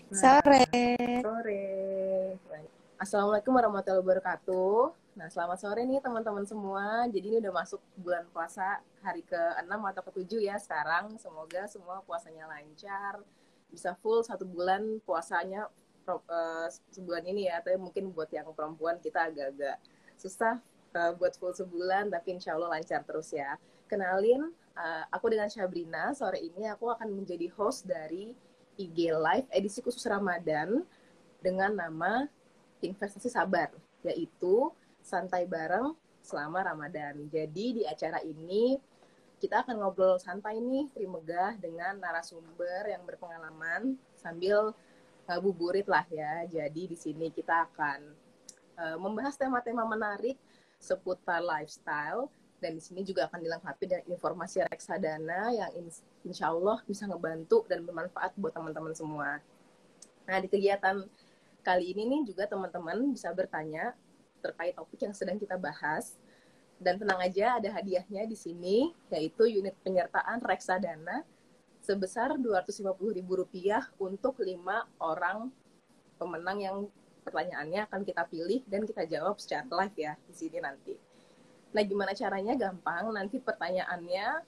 Sore. Nah, sore. Assalamualaikum warahmatullahi wabarakatuh. Nah, selamat sore nih teman-teman semua. Jadi ini udah masuk bulan puasa hari ke-6 atau ke-7 ya sekarang. Semoga semua puasanya lancar. Bisa full 1 bulan puasanya sebulan ini ya. Tapi mungkin buat yang perempuan kita agak-agak susah buat full sebulan. Tapi insya Allah lancar terus ya. Kenalin, aku dengan Syabrina. Sore ini aku akan menjadi host dari IG Live edisi khusus Ramadan dengan nama Investasi Sabar, yaitu santai bareng selama Ramadan. Jadi di acara ini kita akan ngobrol santai nih, Trimegah, dengan narasumber yang berpengalaman sambil ngabuburit lah ya. Jadi di sini kita akan membahas tema-tema menarik seputar lifestyle, dan di sini juga akan dilengkapi dengan informasi reksadana yang insya Allah bisa ngebantu dan bermanfaat buat teman-teman semua. Nah, di kegiatan kali ini nih juga teman-teman bisa bertanya terkait topik yang sedang kita bahas. Dan tenang aja, ada hadiahnya di sini, yaitu unit penyertaan reksadana sebesar Rp250.000 untuk 5 orang pemenang yang pertanyaannya akan kita pilih dan kita jawab secara live ya di sini nanti. Nah, gimana caranya? Gampang. Nanti pertanyaannya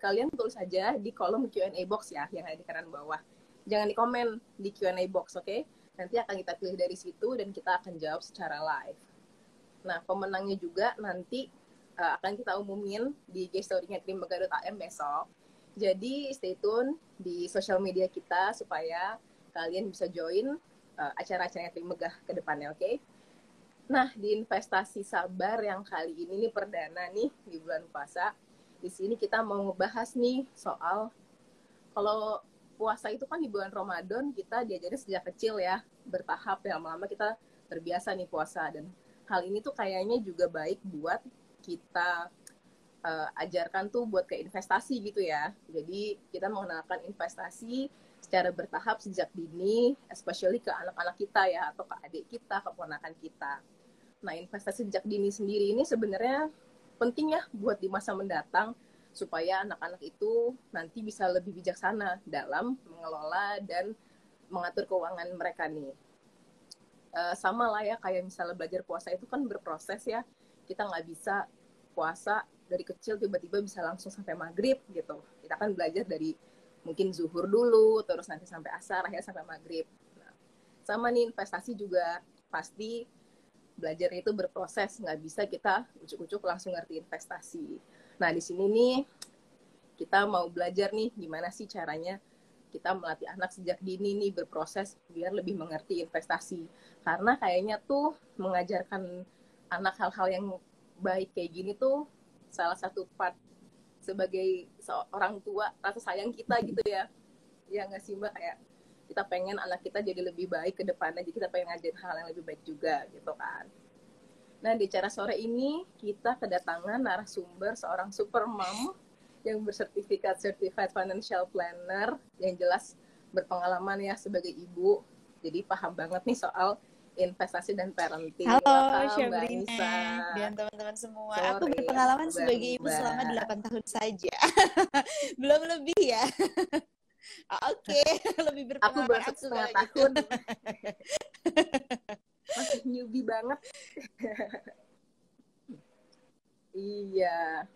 kalian tulis saja di kolom Q&A box ya, yang ada di kanan bawah. Jangan di komen di Q&A box, oke? Nanti akan kita pilih dari situ dan kita akan jawab secara live. Nah, pemenangnya juga nanti akan kita umumin di story-nya trimegah.am besok. Jadi stay tune di sosial media kita supaya kalian bisa join acara-acaranya Trimegah ke depannya, oke? Nah, di investasi sabar yang kali ini nih perdana nih di bulan puasa, di sini kita mau ngebahas nih soal kalau puasa itu kan di bulan Ramadan kita diajarin sejak kecil ya, bertahap ya, lama-lama kita terbiasa nih puasa. Dan hal ini tuh kayaknya juga baik buat kita ajarkan tuh buat ke investasi gitu ya. Jadi kita mengenalkan investasi secara bertahap sejak dini, especially ke anak-anak kita ya, atau ke adik kita, ke ponakan kita. Nah, investasi sejak dini sendiri ini sebenarnya penting ya buat di masa mendatang, supaya anak-anak itu nanti bisa lebih bijaksana dalam mengelola dan mengatur keuangan mereka nih. Sama lah ya, kayak misalnya belajar puasa itu kan berproses ya. Kita nggak bisa puasa dari kecil tiba-tiba bisa langsung sampai maghrib gitu. Kita kan belajar dari mungkin zuhur dulu, terus nanti sampai asar, akhirnya sampai maghrib. Nah, sama nih investasi juga pasti belajar itu berproses, nggak bisa kita ucuk-ucuk langsung ngerti investasi. Nah, di sini nih kita mau belajar nih gimana sih caranya kita melatih anak sejak dini nih berproses biar lebih mengerti investasi. Karena kayaknya tuh mengajarkan anak hal-hal yang baik kayak gini tuh salah satu part sebagai seorang tua, rasa sayang kita gitu ya. Ya nggak sih Mbak, kayak kita pengen anak kita jadi lebih baik ke depannya, jadi kita pengen ngajarin hal yang lebih baik juga gitu kan. Nah, di acara sore ini kita kedatangan narasumber seorang super mom yang bersertifikat Certified Financial Planner, yang jelas berpengalaman ya sebagai ibu. Jadi paham banget nih soal investasi dan parenting. Halo Welcome Mbak Syabrina Anissa. dan teman-teman semua. Aku Sore, apa berpengalaman kabar sebagai ibu selama Mbak? 8 tahun saja. Belum lebih ya. Oke, lebih Aku baru berpengalaman aku 1,5 kalau gitu. tahun, masih newbie banget. Iya.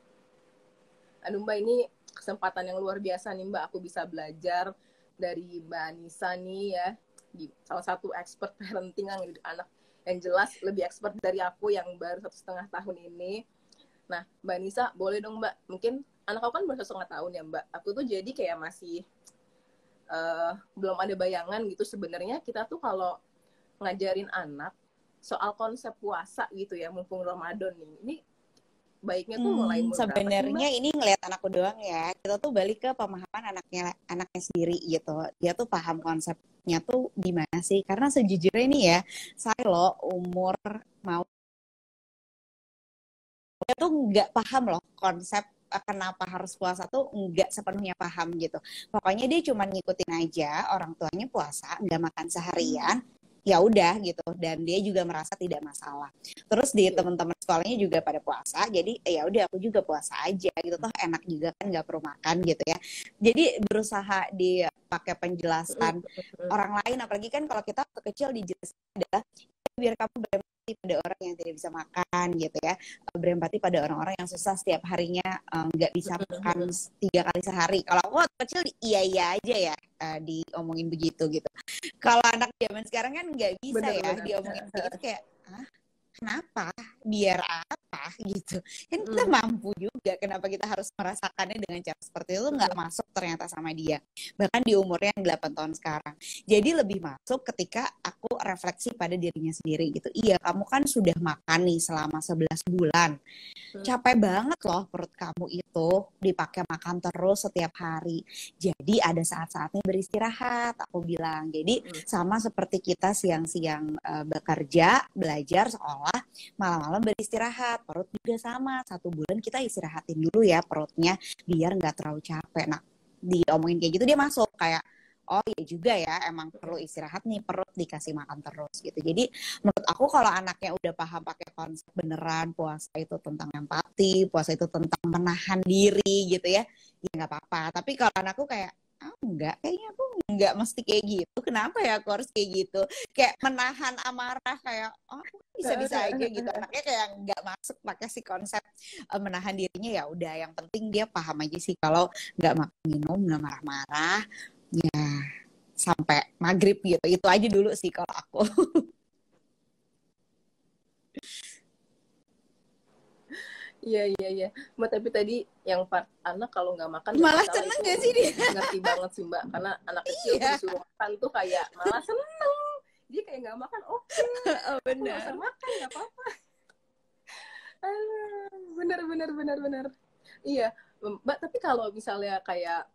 Aduh Mbak, ini kesempatan yang luar biasa nih Mbak. Aku bisa belajar dari Mbak Anissa nih ya, salah satu expert parenting yang anak, yang jelas lebih expert dari aku yang baru 1,5 tahun ini. Nah, Mbak Anissa, boleh dong Mbak, mungkin anak aku kan baru 1,5 tahun ya Mbak. Aku tuh jadi kayak masih belum ada bayangan gitu sebenarnya kita tuh kalau ngajarin anak soal konsep puasa gitu ya, mumpung Ramadan nih. Ini baiknya tuh mulai umur berapa sih Mbak? Sebenarnya ini ngelihat anakku doang ya. Kita tuh balik ke pemahaman anaknya sendiri gitu. Dia tuh paham konsepnya tuh gimana sih? Karena sejujurnya ini ya, saya loh umur mau dia tuh nggak paham loh konsep kenapa harus puasa tuh nggak sepenuhnya paham gitu. Pokoknya dia cuma ngikutin aja orang tuanya puasa, nggak makan seharian. ya udah gitu, dan dia juga merasa tidak masalah. Terus di teman-teman sekolahnya juga pada puasa, jadi ya udah aku juga puasa aja gitu, toh enak juga kan, nggak perlu makan gitu ya. Jadi berusaha dipakai penjelasan orang lain, apalagi kan kalau kita waktu kecil dijelasin adalah biar kamu berempati pada orang yang tidak bisa makan gitu ya, berempati pada orang-orang yang susah setiap harinya nggak bisa makan 3 kali sehari. Kalau aku waktu kecil iya aja ya, diomongin begitu gitu. Kalau anak zaman sekarang kan nggak bisa ya diomongin begitu, kayak kenapa, biar apa gitu kan, kita mampu juga, kenapa kita harus merasakannya dengan cara seperti itu, nggak masuk ternyata sama dia, bahkan di umurnya yang 8 tahun sekarang. Jadi lebih masuk ketika aku refleksi pada dirinya sendiri gitu. Iya, kamu kan sudah makan nih selama 11 bulan, capek banget loh perut kamu itu dipakai makan terus setiap hari. Jadi ada saat-saatnya beristirahat, aku bilang. Jadi sama seperti kita siang-siang bekerja, belajar, sekolah, malam-malam beristirahat. Perut juga sama, 1 bulan kita istirahatin dulu ya perutnya, biar nggak terlalu capek. Nah, diomongin kayak gitu dia masuk kayak, oh iya juga ya, emang perlu istirahat nih, perut dikasih makan terus gitu. Jadi menurut aku kalau anaknya udah paham pakai konsep beneran, puasa itu tentang empati, puasa itu tentang menahan diri gitu ya nggak apa-apa. Tapi kalau anakku kayak, enggak, kayaknya aku enggak mesti kayak gitu, kenapa ya aku harus kayak gitu, kayak menahan amarah, kayak aku bisa-bisa aja gitu. Anaknya kayak nggak masuk pakai si konsep menahan dirinya. Ya udah, yang penting dia paham aja sih kalau nggak makan minum, nggak marah-marah ya sampai maghrib gitu. Itu aja dulu sih kalau aku. Iya. Mbak, tapi tadi yang part anak kalau nggak makan malah seneng gak sih dia? Ngerti banget sih Mbak, karena anak kecil disuruh makan tuh kayak malah seneng. Dia kayak nggak makan, oke. Oh, benar. Nggak usah makan, nggak apa-apa. Bener. Iya, Mbak, tapi kalau misalnya kayak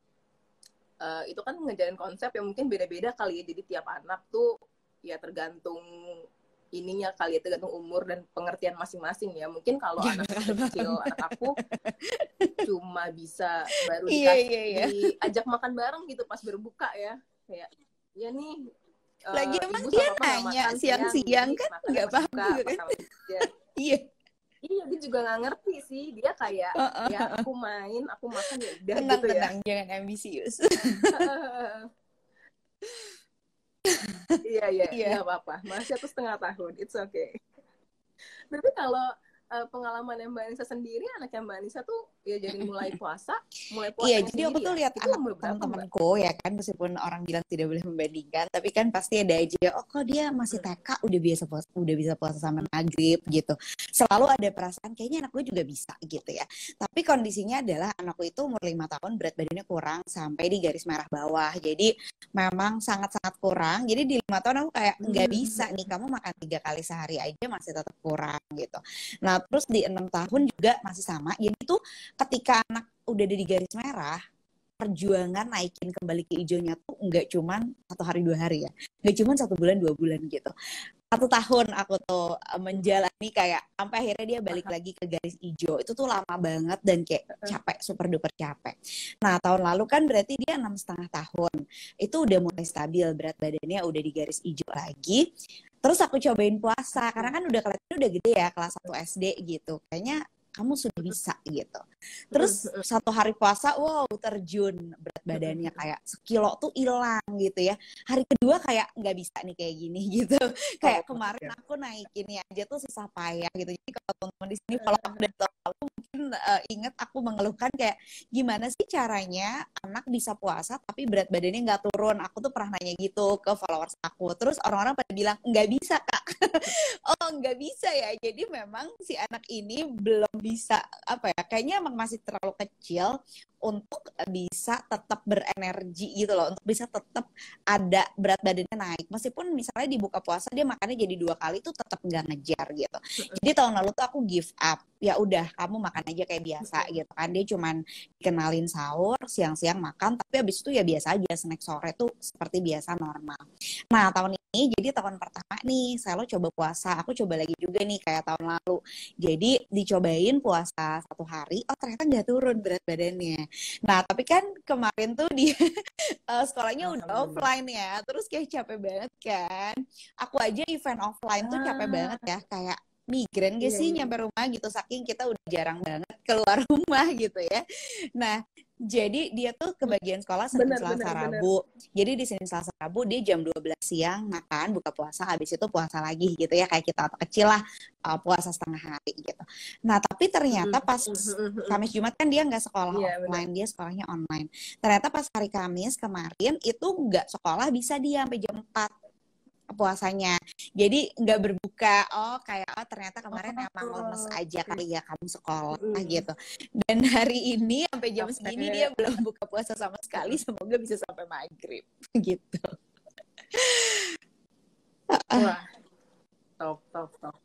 itu kan ngejalan konsep yang mungkin beda-beda kali ya. Jadi tiap anak tuh ya tergantung ininya kali ya, tergantung umur dan pengertian masing-masing ya. Mungkin kalau anak kecil, anak aku cuma bisa baru diajak makan bareng gitu pas berbuka ya. Kayak, ya nih, lagi emang dia nanya siang-siang kan nggak paham juga kan. Iya, dia juga nggak ngerti sih. Dia kayak, ya aku main, aku makan, ya udah gitu ya. Tenang, jangan ambisius. Iya, nggak apa-apa. Masih 1,5 tahun, it's okay. Tapi kalau pengalaman yang Mbak Anissa sendiri, anaknya Mbak Anissa tuh ya jadi mulai puasa iya, jadi aku tuh lihat anak teman-temanku ya kan, meskipun orang bilang tidak boleh membandingkan, tapi kan pasti ada aja, oh kok dia masih TK udah bisa puasa sampai maghrib gitu. Selalu ada perasaan kayaknya anak gue juga bisa gitu ya. Tapi kondisinya adalah anakku itu umur 5 tahun, berat badannya kurang sampai di garis merah bawah. Jadi memang sangat-sangat kurang. Jadi di 5 tahun aku kayak nggak bisa nih, kamu makan 3 kali sehari aja masih tetap kurang gitu. Nah, terus di 6 tahun juga masih sama. Jadi tuh ketika anak udah ada di garis merah, perjuangan naikin kembali ke hijaunya tuh nggak cuman 1 hari 2 hari ya, nggak cuman 1 bulan 2 bulan gitu. 1 tahun aku tuh menjalani kayak sampai akhirnya dia balik lagi ke garis hijau. Itu tuh lama banget dan kayak capek, super duper capek. Nah, tahun lalu kan berarti dia 6,5 tahun. Itu udah mulai stabil, berat badannya udah di garis hijau lagi. Terus aku cobain puasa, karena kan udah kelihatannya udah gede ya, kelas 1 SD gitu. Kayaknya kamu sudah bisa gitu. Terus 1 hari puasa, wow, terjun berat badannya kayak sekilo tuh hilang gitu ya. Hari kedua kayak nggak bisa nih kayak gini gitu. Kayak kemarin aku naikinnya aja tuh susah payah gitu. Jadi kalau teman-teman di sini kalau aku udah tahu mungkin inget aku mengeluhkan kayak gimana sih caranya anak bisa puasa tapi berat badannya nggak turun. Aku tuh pernah nanya gitu ke followers aku. Terus orang-orang pada bilang nggak bisa Kak. Oh nggak bisa ya. Jadi memang si anak ini belum bisa apa ya, kayaknya emang masih terlalu kecil untuk bisa tetap berenergi gitu loh, untuk bisa tetap ada berat badannya naik meskipun misalnya di buka puasa dia makannya jadi 2 kali tuh tetap nggak ngejar gitu. Jadi tahun lalu tuh aku give up ya udah kamu makan aja kayak biasa gitu kan. Dia cuman kenalin sahur, siang-siang makan, tapi habis itu ya biasa aja, snack sore tuh seperti biasa normal. Nah tahun ini jadi tahun pertama nih Selo coba puasa, aku coba lagi juga nih kayak tahun lalu. Jadi dicobain puasa 1 hari, oh ternyata nggak turun berat badannya. Nah tapi kan kemarin tuh dia sekolahnya udah Alhamdulillah. offline ya, terus kayak capek banget kan. Aku aja event offline tuh capek banget Ah, ya, kayak migren gak iya, sih iya. nyampe rumah gitu, saking kita udah jarang banget keluar rumah gitu ya. Nah jadi dia tuh kebagian sekolah Senin Benar, Selasa benar, benar. Rabu. Jadi di Senin Selasa Rabu dia jam 12 siang makan buka puasa, habis itu puasa lagi gitu ya, kayak kita waktu kecil lah, puasa setengah hari gitu. Nah tapi ternyata pas Kamis Jumat kan dia nggak sekolah Iya, benar. offline, dia sekolahnya online. Ternyata pas hari Kamis kemarin itu nggak sekolah, bisa dia sampai jam 4 puasanya. Jadi nggak berbuka. Oh kayak ternyata kemarin emang lemes Oh, aja oke. kali ya kamu sekolah Mm-mm. gitu. Dan hari ini sampai jam segini Capek. dia belum buka puasa sama sekali. Semoga bisa sampai maghrib gitu. Wah, top, top, top.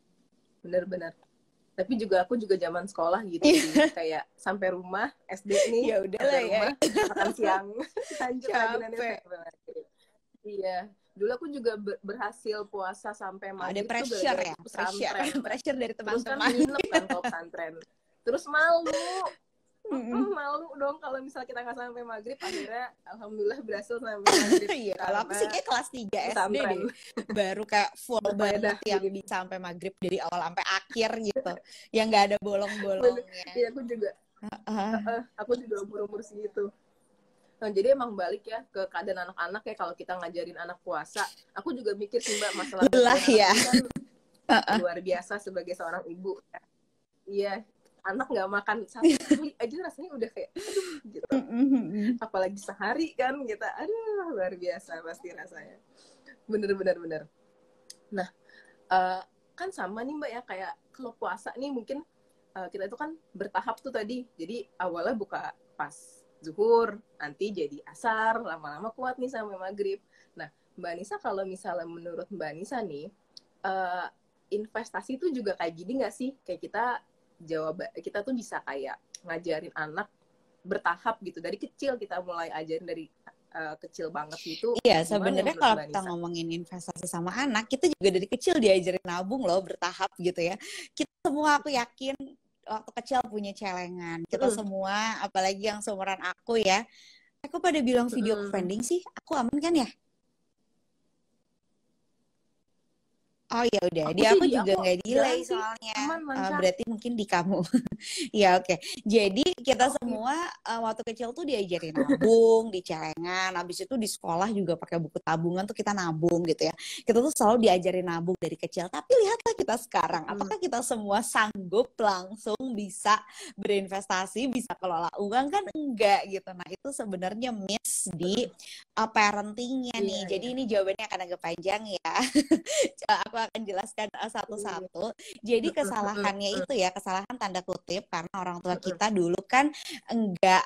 Bener-bener. Tapi juga aku juga zaman sekolah gitu sih. Kayak sampai rumah, SD nih, Ya udahlah sampai ya. rumah, makan siang, lanjut lagi nanti Capek. sampai maghrib. Iya. Dulu aku juga berhasil puasa sampai Ada maghrib tuh pressure gara-gara ya, ikut pesantren, Mbak. pressure dari Terus kan teman-teman. nginep kan kalau pesantren. Terus malu. Mm-mm. Malu dong kalau misalnya kita nggak sampai maghrib. Akhirnya alhamdulillah berhasil sampai maghrib Iya, kalau aku sih karena kayak kelas 3 SD deh. pesantren Baru kayak full banget berfaedah yang jadi. bisa sampai maghrib dari awal sampai akhir gitu. Yang nggak ada Bener. bolong-bolongnya. Iya, aku juga. Aku juga umur-umur segitu. Nah, jadi emang balik ya ke keadaan anak-anak ya, kalau kita ngajarin anak puasa. Aku juga mikir sih Mbak, masalah berat Lelah badan anak ya. ini kan luar biasa sebagai seorang ibu. Iya, anak nggak makan 1 kali aja rasanya udah kayak, aduh gitu. Apalagi sehari kan kita, aduh luar biasa pasti rasanya. Bener-bener. Nah, kan sama nih Mbak ya, kayak kalau puasa nih mungkin kita itu kan bertahap tuh tadi. Jadi awalnya buka pas zuhur, nanti jadi asar, lama-lama kuat nih sampai maghrib. Nah, Mbak Nisa, kalau misalnya menurut Mbak Nisa nih, eh, investasi itu juga kayak gini nggak sih? Kayak kita tuh bisa kayak ngajarin anak bertahap gitu. Dari kecil kita mulai ajarin dari kecil banget gitu. Iya, Gimana sebenarnya menurut kalau Mbak kita Nisa? ngomongin investasi sama anak, kita juga dari kecil diajarin nabung loh, bertahap gitu ya. Kita semua aku yakin waktu kecil punya celengan. Kita Mm-mm. semua, apalagi yang seumuran aku ya, aku pada bilang video Mm-mm. pending sih, aku aman kan ya? Oh ya udah, Aku di sih aku di juga aku nggak delay jalan sih soalnya. aman lancar. Berarti mungkin di kamu. Ya oke. Jadi kita Oke. semua waktu kecil tuh diajarin nabung, di celengan. Habis itu di sekolah juga pakai buku tabungan tuh kita nabung gitu ya. Kita tuh selalu diajarin nabung dari kecil. Tapi lihatlah kita sekarang, Mm-mm. apakah kita semua sanggup langsung bisa berinvestasi, bisa kelola uang kan enggak gitu. Nah itu sebenarnya miss di parentingnya nih. Iya, Jadi iya. ini jawabannya akan agak panjang ya. Aku akan jelaskan Iya. satu-satu. Jadi kesalahannya itu ya, kesalahan tanda kutip karena orang tua kita dulu kan enggak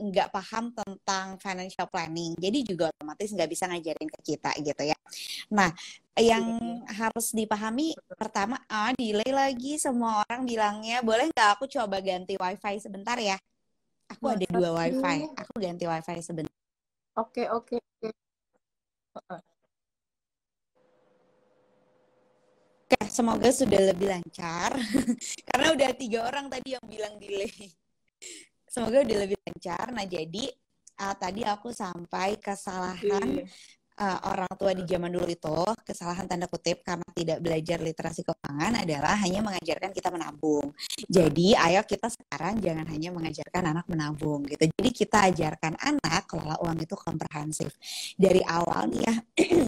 enggak paham tentang financial planning. Jadi juga otomatis nggak bisa ngajarin ke kita gitu ya. Nah, yang Iya, iya. harus dipahami pertama, delay lagi semua orang bilangnya, boleh nggak aku coba ganti wifi sebentar ya? Aku ada Masa 2 wifi, sih? aku ganti wifi sebentar. Oke, oke, oke. Heeh. Oke, semoga sudah lebih lancar. Karena udah 3 orang tadi yang bilang delay. Semoga udah lebih lancar. Nah, jadi tadi aku sampai kesalahan Oke. orang tua di zaman dulu itu, kesalahan tanda kutip karena tidak belajar literasi keuangan adalah hanya mengajarkan kita menabung. Jadi, ayo kita sekarang jangan hanya mengajarkan anak menabung gitu. Jadi kita ajarkan anak kelola uang itu komprehensif. Dari awal nih ya,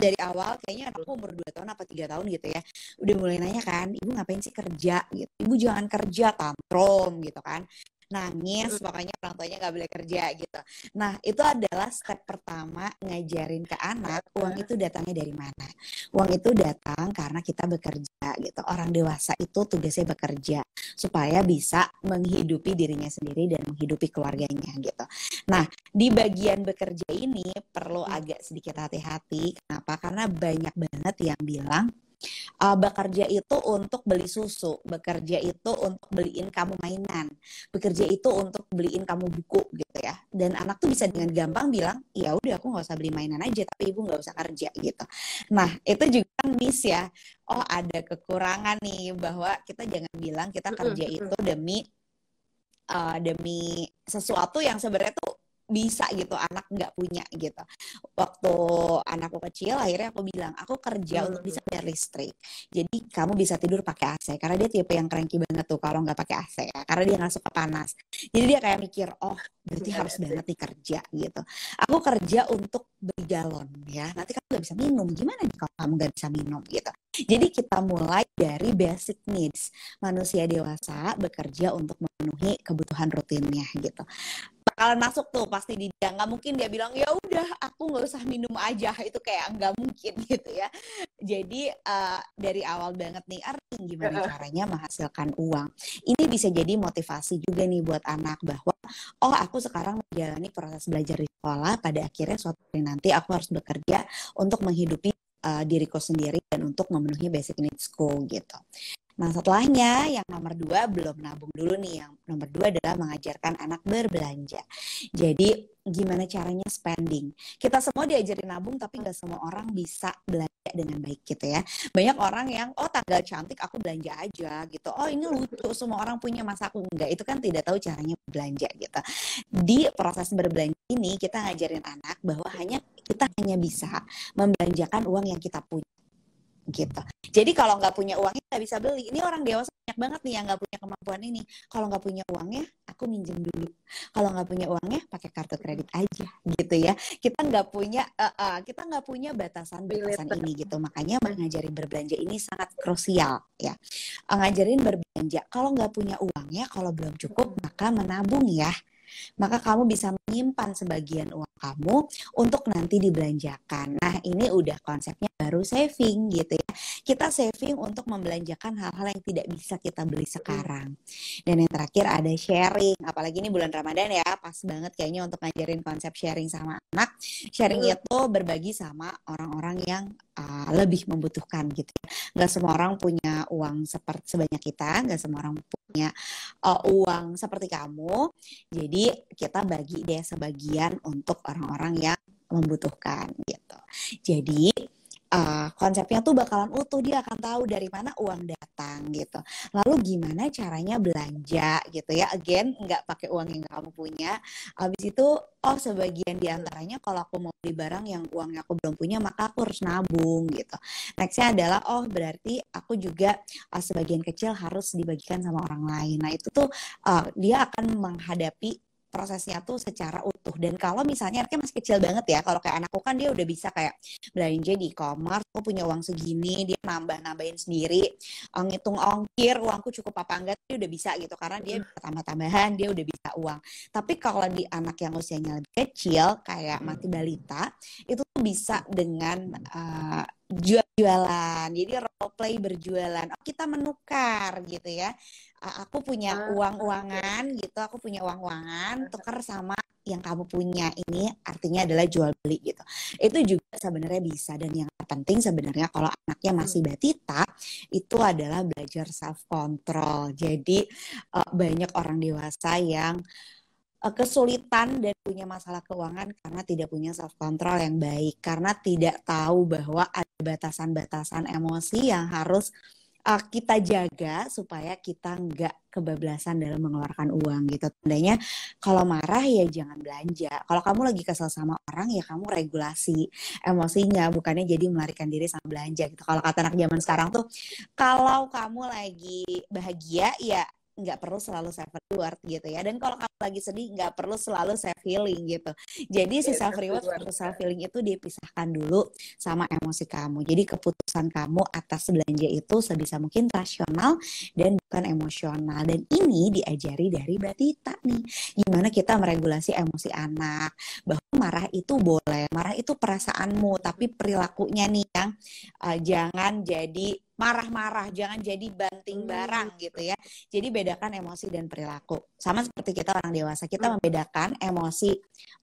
dari awal kayaknya anakku umur 2 tahun apa 3 tahun gitu ya. Udah mulai nanya kan, ibu ngapain sih kerja gitu. Ibu jangan kerja, tantrum gitu kan. Nangis, pokoknya orang tuanya nggak boleh kerja gitu. Nah, itu adalah step pertama ngajarin ke anak uang itu datangnya dari mana. Uang itu datang karena kita bekerja gitu. Orang dewasa itu tugasnya bekerja supaya bisa menghidupi dirinya sendiri dan menghidupi keluarganya gitu. Nah, di bagian bekerja ini perlu agak sedikit hati-hati. Kenapa? Karena banyak banget yang bilang Bekerja itu untuk beli susu, bekerja itu untuk beliin kamu mainan, bekerja itu untuk beliin kamu buku gitu ya. Dan anak tuh bisa dengan gampang bilang, ya udah aku nggak usah beli mainan aja, tapi ibu nggak usah kerja gitu. Nah itu juga kan miss ya. Oh ada kekurangan nih bahwa kita jangan bilang kita kerja itu demi sesuatu yang sebenarnya tuh bisa gitu anak nggak punya gitu. Waktu anakku kecil akhirnya aku bilang aku kerja untuk bisa bayar listrik, jadi kamu bisa tidur pakai AC, karena dia tipe yang cranky banget tuh kalau nggak pakai AC ya, karena dia nggak suka panas. Jadi dia kayak mikir, oh berarti harus banget nih kerja gitu. Aku kerja untuk beli galon ya, nanti kamu nggak bisa minum, gimana nih kalau kamu nggak bisa minum gitu. Jadi kita mulai dari basic needs. Manusia dewasa bekerja untuk memenuhi kebutuhan rutinnya gitu. Bakalan masuk tuh pasti di dia, nggak mungkin dia bilang ya udah aku nggak usah minum aja, itu kayak nggak mungkin gitu ya. Jadi dari awal banget nih Arti gimana caranya menghasilkan uang, ini bisa jadi motivasi juga nih buat anak bahwa oh aku sekarang menjalani proses belajar di sekolah, pada akhirnya suatu hari nanti aku harus bekerja untuk menghidupi diriku sendiri dan untuk memenuhi basic needs-ku gitu. Nah setelahnya yang nomor 2 belum nabung dulu nih. Yang nomor 2 adalah mengajarkan anak berbelanja. Jadi gimana caranya spending. Kita semua diajarin nabung tapi gak semua orang bisa belanja dengan baik gitu ya. Banyak orang yang oh tanggal cantik aku belanja aja gitu. Oh ini lucu semua orang punya masa aku enggak. Itu kan tidak tahu caranya belanja gitu. Di proses berbelanja ini kita ngajarin anak bahwa kita hanya bisa membelanjakan uang yang kita punya gitu. Jadi kalau nggak punya uangnya nggak bisa beli. Ini orang dewasa banyak banget nih yang nggak punya kemampuan ini. Kalau nggak punya uangnya, aku minjem dulu. Kalau nggak punya uangnya, pakai kartu kredit aja, gitu ya. Kita nggak punya batasan-batasan ini gitu. Makanya ngajarin berbelanja ini sangat krusial ya. Ngajarin berbelanja. Kalau nggak punya uangnya, kalau belum cukup maka menabung ya. Maka kamu bisa menyimpan sebagian uang kamu untuk nanti dibelanjakan. Nah ini udah konsepnya baru saving gitu ya. Kita saving untuk membelanjakan hal-hal yang tidak bisa kita beli sekarang. Dan yang terakhir ada sharing. Apalagi ini bulan Ramadan ya, pas banget kayaknya untuk ngajarin konsep sharing sama anak. Sharing itu berbagi sama orang-orang yang lebih membutuhkan gitu ya. Gak semua orang punya uang sebanyak kita, gak semua orang punya uang seperti kamu. Jadi kita bagi deh sebagian untuk orang-orang yang membutuhkan gitu. Jadi konsepnya tuh bakalan utuh, dia akan tahu dari mana uang datang gitu. Lalu gimana caranya belanja gitu ya. Again, nggak pakai uang yang kamu punya. Habis itu, oh sebagian diantaranya kalau aku mau beli barang yang uangnya aku belum punya, maka aku harus nabung gitu. Nextnya adalah, oh berarti aku juga sebagian kecil harus dibagikan sama orang lain. Nah itu tuh dia akan menghadapi prosesnya tuh secara utuh. Dan kalau misalnya anaknya masih kecil banget ya, kalau kayak anakku kan dia udah bisa kayak belanja di e-commerce, aku punya uang segini, dia nambahin sendiri, ngitung ongkir, uangku cukup apa enggak, dia udah bisa gitu, karena dia tambah-tambahan, dia udah bisa uang. Tapi kalau di anak yang usianya lebih kecil, kayak masih balita, itu tuh bisa dengan jualan, jadi role play berjualan. Oh, kita menukar gitu ya. Aku punya uang-uangan gitu, aku punya uang-uangan, tukar sama yang kamu punya, ini artinya adalah jual beli gitu. Itu juga sebenarnya bisa. Dan yang terpenting sebenarnya kalau anaknya masih batita, itu adalah belajar self control. Jadi banyak orang dewasa yang kesulitan dan punya masalah keuangan karena tidak punya self control yang baik, karena tidak tahu bahwa ada batasan-batasan emosi yang harus kita jaga supaya kita nggak kebablasan dalam mengeluarkan uang gitu. Tandanya kalau marah ya jangan belanja. Kalau kamu lagi kesel sama orang ya kamu regulasi emosinya, bukannya jadi melarikan diri sama belanja gitu. Kalau kata anak zaman sekarang tuh, kalau kamu lagi bahagia ya nggak perlu selalu self reward gitu ya. Dan kalau kamu lagi sedih nggak perlu selalu self healing gitu. Jadi si self reward versus self healing itu dipisahkan dulu sama emosi kamu. Jadi keputusan kamu atas belanja itu sebisa mungkin rasional dan bukan emosional. Dan ini diajari dari batita nih. Gimana kita meregulasi emosi anak. Bahwa marah itu boleh, marah itu perasaanmu, tapi perilakunya nih yang jangan jadi marah-marah, jangan jadi banting barang gitu ya. Jadi bedakan emosi dan perilaku. Sama seperti kita orang dewasa, kita membedakan emosi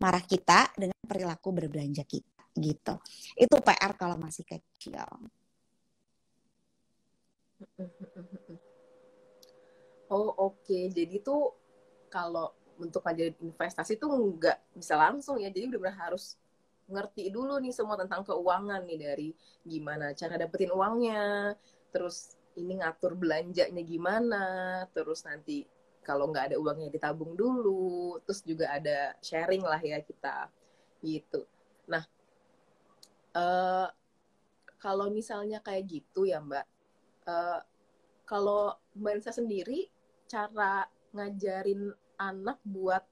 marah kita dengan perilaku berbelanja kita gitu. Itu PR kalau masih kecil. Oh oke, jadi tuh kalau untuk ngajarin investasi tuh nggak bisa langsung ya, jadi benar-benar harus ngerti dulu nih semua tentang keuangan nih, dari gimana cara dapetin uangnya, terus ini ngatur belanjanya gimana, terus nanti kalau nggak ada uangnya ditabung dulu, terus juga ada sharing lah ya kita gitu. Nah, eh, kalau misalnya kayak gitu ya Mbak, eh, kalau Mbak Nisa sendiri cara ngajarin anak buat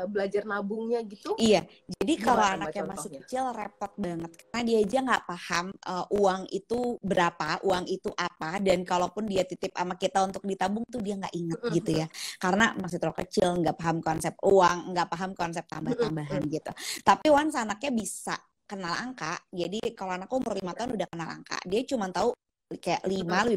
belajar nabungnya gitu Iya, jadi kalau gimana Mbak anaknya masih contohnya? kecil repot banget karena dia aja nggak paham uang itu berapa, uang itu apa, dan kalaupun dia titip sama kita untuk ditabung tuh dia nggak inget gitu ya, karena masih terlalu kecil, nggak paham konsep uang, nggak paham konsep tambah-tambahan gitu. Tapi once anaknya bisa kenal angka, jadi kalau anakku umur 5 tahun udah kenal angka, dia cuma tahu kayak 5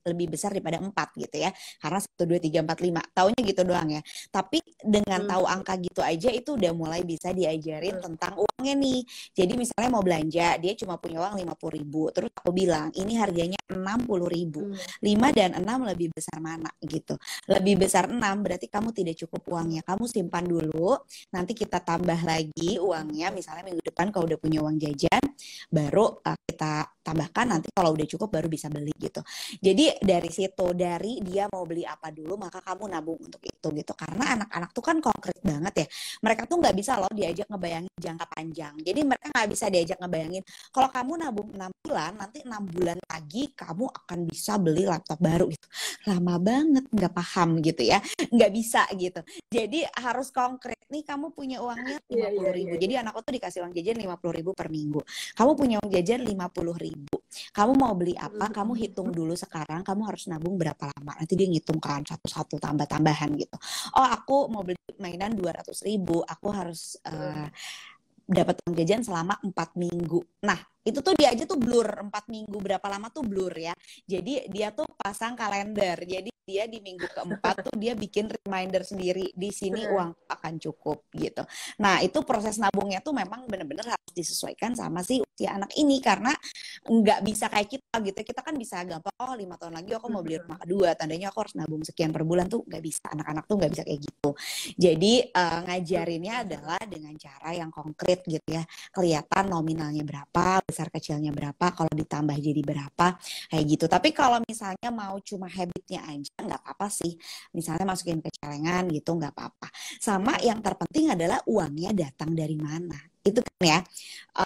lebih besar daripada 4 gitu ya, karena 1 2 3 4 5 taunya gitu doang ya. Tapi dengan tahu angka gitu aja itu udah mulai bisa diajarin tentang uangnya nih. Jadi misalnya mau belanja, dia cuma punya uang 50.000. Terus aku bilang, ini harganya 60.000. 5 dan 6 lebih besar mana gitu. Lebih besar 6 berarti kamu tidak cukup uangnya. Kamu simpan dulu, nanti kita tambah lagi uangnya. Misalnya minggu depan kalau udah punya uang jajan, baru kita tambahkan, nanti kalau udah cukup baru bisa beli gitu. Jadi dari situ, dari dia mau beli apa dulu, maka kamu nabung untuk itu gitu. Karena anak-anak tuh kan konkret banget ya. Mereka tuh nggak bisa loh diajak ngebayangin jangka panjang. Jadi mereka nggak bisa diajak ngebayangin kalau kamu nabung 6 bulan, nanti 6 bulan lagi kamu akan bisa beli laptop baru gitu. Lama banget, nggak paham gitu ya. Nggak bisa gitu. Jadi harus konkret nih, kamu punya uangnya Iya, lima iya, puluh iya, ribu. iya. Jadi anakku tuh dikasih uang jajan 50.000 per minggu. Kamu punya uang jajan 50.000. Kamu mau beli apa? Kamu hitung dulu sekarang. Kamu harus nabung berapa lama? Nanti dia ngitung kan satu-satu tambah-tambahan gitu. Oh, aku mau beli mainan 200.000. Aku harus dapat uang jajan selama 4 minggu. Nah, itu tuh dia aja tuh blur, 4 minggu berapa lama tuh blur ya. Jadi dia tuh pasang kalender. Jadi dia di minggu keempat tuh dia bikin reminder sendiri, di sini uang akan cukup gitu. Nah, itu proses nabungnya tuh memang benar-benar harus disesuaikan sama si usia anak ini, karena nggak bisa kayak kita gitu. Kita kan bisa gampang, oh 5 tahun lagi aku mau beli rumah kedua, tandanya aku harus nabung sekian per bulan, tuh nggak bisa. Anak-anak tuh nggak bisa kayak gitu. Jadi ngajarinnya adalah dengan cara yang konkret gitu ya. Kelihatan nominalnya berapa, besar kecilnya berapa, kalau ditambah jadi berapa, kayak gitu. Tapi kalau misalnya mau cuma habitnya aja, nggak apa-apa sih. Misalnya masukin ke celengan gitu, nggak apa-apa. Sama yang terpenting adalah uangnya datang dari mana. Itu kan ya,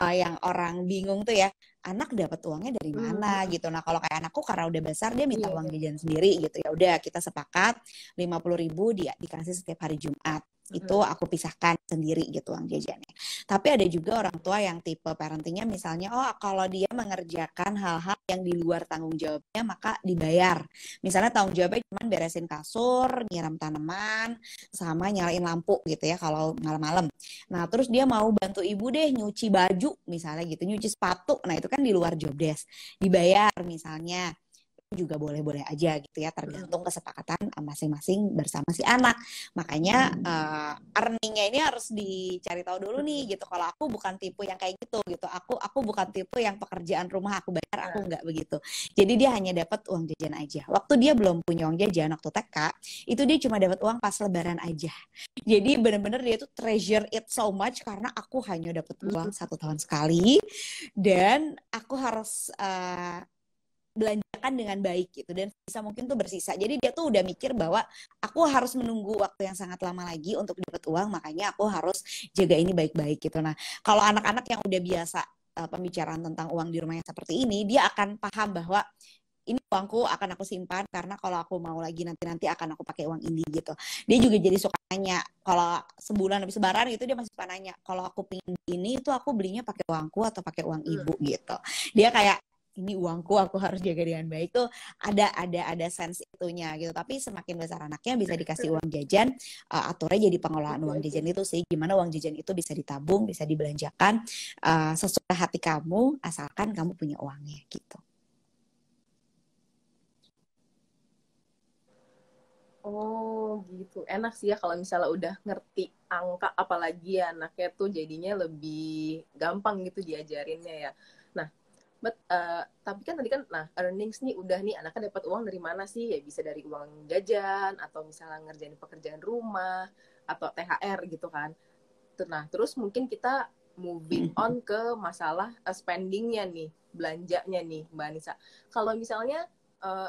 yang orang bingung tuh ya, anak dapat uangnya dari mana gitu. Nah kalau kayak anakku karena udah besar, dia minta Iya, uang iya. jajan sendiri gitu. Ya udah, kita sepakat 50.000 dia dikasih setiap hari Jumat. Itu aku pisahkan sendiri gitu uang jajannya. Tapi ada juga orang tua yang tipe parentingnya misalnya, oh kalau dia mengerjakan hal-hal yang di luar tanggung jawabnya maka dibayar. Misalnya tanggung jawabnya cuma beresin kasur, nyiram tanaman, sama nyalain lampu gitu ya kalau malam-malam. Nah terus dia mau bantu ibu deh nyuci baju misalnya gitu, nyuci sepatu. Nah itu kan di luar job desk. Dibayar misalnya, juga boleh-boleh aja gitu ya, tergantung kesepakatan masing-masing bersama si anak. Makanya earningnya ini harus dicari tahu dulu nih gitu. Kalau aku bukan tipe yang kayak gitu gitu. Aku bukan tipe yang pekerjaan rumah aku bayar, aku nggak begitu. Jadi dia hanya dapat uang jajan aja. Waktu dia belum punya uang jajan waktu TK, itu dia cuma dapat uang pas lebaran aja. Jadi benar-benar dia tuh treasure it so much karena aku hanya dapat uang 1 tahun sekali, dan aku harus belanjakan dengan baik gitu, dan bisa mungkin tuh bersisa. Jadi dia tuh udah mikir bahwa aku harus menunggu waktu yang sangat lama lagi untuk dapat uang, makanya aku harus jaga ini baik-baik gitu. Nah, kalau anak-anak yang udah biasa pembicaraan tentang uang di rumahnya seperti ini, dia akan paham bahwa ini uangku akan aku simpan karena kalau aku mau lagi nanti akan aku pakai uang ini gitu. Dia juga jadi suka nanya, kalau sebulan habis lebaran gitu dia masih suka nanya, kalau aku pingin ini itu aku belinya pakai uangku atau pakai uang ibu gitu. Dia kayak, ini uangku, aku harus jaga dengan baik tuh, ada sense itunya gitu. Tapi semakin besar anaknya bisa dikasih uang jajan, aturnya jadi pengelolaan Oke, uang oke. jajan itu sih, gimana uang jajan itu bisa ditabung, bisa dibelanjakan sesuai hati kamu, asalkan kamu punya uangnya gitu. Oh gitu. Enak sih ya kalau misalnya udah ngerti angka, apalagi ya anaknya tuh jadinya lebih gampang gitu diajarinnya ya. Nah, Tapi kan tadi kan, nah earnings nih udah nih anaknya dapat uang dari mana sih? Ya bisa dari uang jajan atau misalnya ngerjain pekerjaan rumah atau THR gitu kan. Nah terus mungkin kita moving on ke masalah spendingnya nih, belanjanya nih Mbak Anissa. Kalau misalnya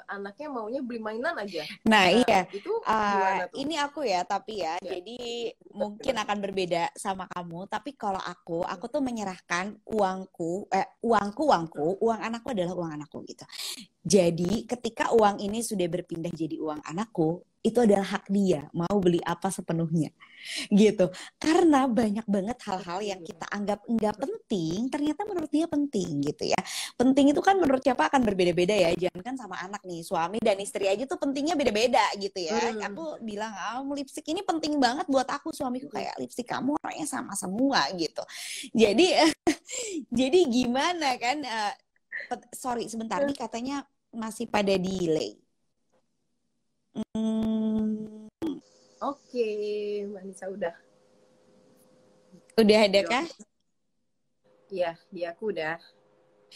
anaknya maunya beli mainan aja, Nah, nah iya. itu gimana tuh? Ini aku ya, tapi ya, Ya, jadi mungkin gimana? akan berbeda sama kamu. Tapi kalau aku tuh menyerahkan uang anakku adalah uang anakku gitu. Jadi ketika uang ini sudah berpindah jadi uang anakku, itu adalah hak dia mau beli apa sepenuhnya gitu. Karena banyak banget hal-hal yang Oke. kita anggap enggak penting, ternyata menurut dia penting gitu ya. Penting itu kan menurut siapa akan berbeda-beda ya. Jangan kan sama anak nih, suami dan istri aja tuh pentingnya beda-beda gitu ya. Hmm. Aku bilang, lipstik ini penting banget buat aku. Suamiku kayak lipstik kamu warnanya sama semua gitu. Jadi jadi gimana kan? Sorry sebentar nih katanya masih pada delay. Hmm, Oke, Mbak Anissa udah udah ada jawab. kah? Iya, di aku udah.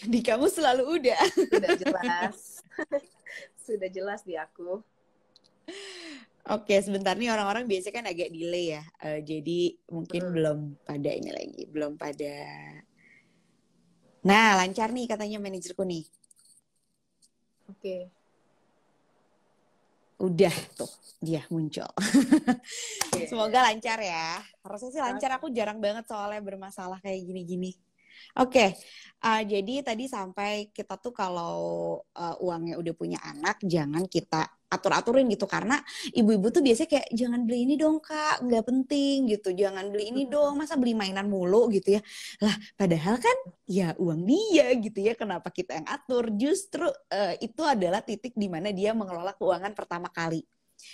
Di kamu selalu udah. Sudah jelas. Sudah jelas di aku. Oke, sebentar nih orang-orang biasanya kan agak delay ya. Jadi mungkin Hmm. belum pada ini lagi, belum pada. Nah, lancar nih katanya manajerku nih. Oke. Udah tuh, dia muncul. Semoga Oke. lancar ya. Harusnya sih lancar, Oke. aku jarang banget soalnya bermasalah kayak gini-gini. Oke, jadi tadi sampai kita tuh kalau uangnya udah punya anak, jangan kita atur-aturin gitu. Karena ibu-ibu tuh biasanya kayak, jangan beli ini dong kak, nggak penting gitu. Jangan beli ini dong, masa beli mainan mulu gitu ya. Lah, padahal kan ya uang dia gitu ya. Kenapa kita yang atur? Justru itu adalah titik di mana dia mengelola keuangan pertama kali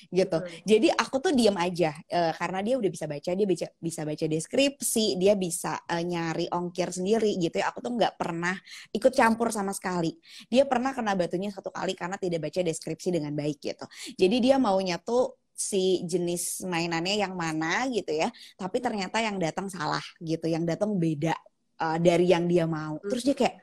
gitu. Jadi aku tuh diam aja karena dia udah bisa baca, dia bisa baca deskripsi, dia bisa nyari ongkir sendiri gitu ya. Aku tuh nggak pernah ikut campur sama sekali. Dia pernah kena batunya satu kali karena tidak baca deskripsi dengan baik gitu. Jadi dia maunya tuh si jenis mainannya yang mana gitu ya, tapi ternyata yang datang salah gitu, yang datang beda dari yang dia mau. Terus dia kayak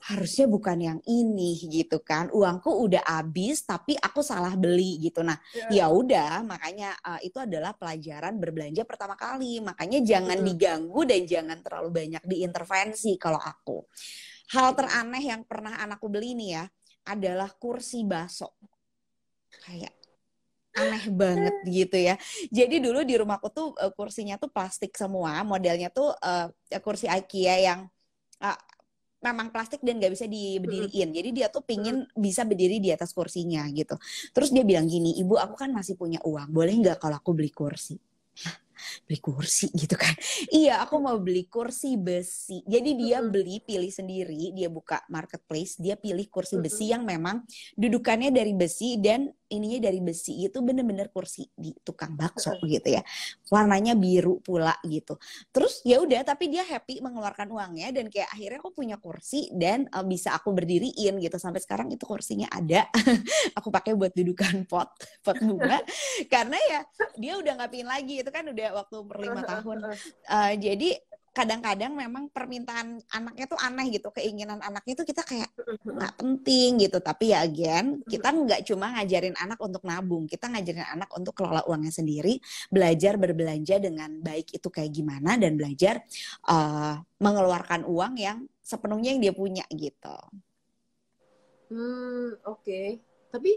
harusnya bukan yang ini gitu kan, uangku udah habis tapi aku salah beli gitu. Nah ya udah, makanya itu adalah pelajaran berbelanja pertama kali, makanya jangan diganggu dan jangan terlalu banyak diintervensi. Kalau aku, hal teraneh yang pernah anakku beli nih ya adalah kursi baso. Kayak aneh banget gitu ya. Jadi dulu di rumahku tuh kursinya tuh plastik semua, modelnya tuh kursi IKEA yang uh, memang plastik dan gak bisa diberdiriin. Jadi dia tuh pingin bisa berdiri di atas kursinya gitu. Terus dia bilang gini, ibu aku kan masih punya uang, boleh nggak kalau aku beli kursi? Beli kursi gitu kan. Iya, aku mau beli kursi besi. Jadi dia beli, pilih sendiri, dia buka marketplace, dia pilih kursi besi yang memang dudukannya dari besi dan ininya dari besi, itu bener-bener kursi di tukang bakso gitu ya. Warnanya biru pula gitu. Terus ya udah, tapi dia happy mengeluarkan uangnya dan kayak akhirnya aku punya kursi dan bisa aku berdiriin gitu. Sampai sekarang itu kursinya ada. Aku pakai buat dudukan pot bunga karena ya dia udah nggak pingin lagi, itu kan udah waktu umur 5 tahun. Jadi kadang-kadang memang permintaan anaknya tuh aneh gitu, keinginan anaknya tuh kita kayak nggak penting gitu. Tapi ya again, kita nggak cuma ngajarin anak untuk nabung, kita ngajarin anak untuk kelola uangnya sendiri, belajar berbelanja dengan baik itu kayak gimana, dan belajar mengeluarkan uang yang sepenuhnya yang dia punya gitu. Oke. Tapi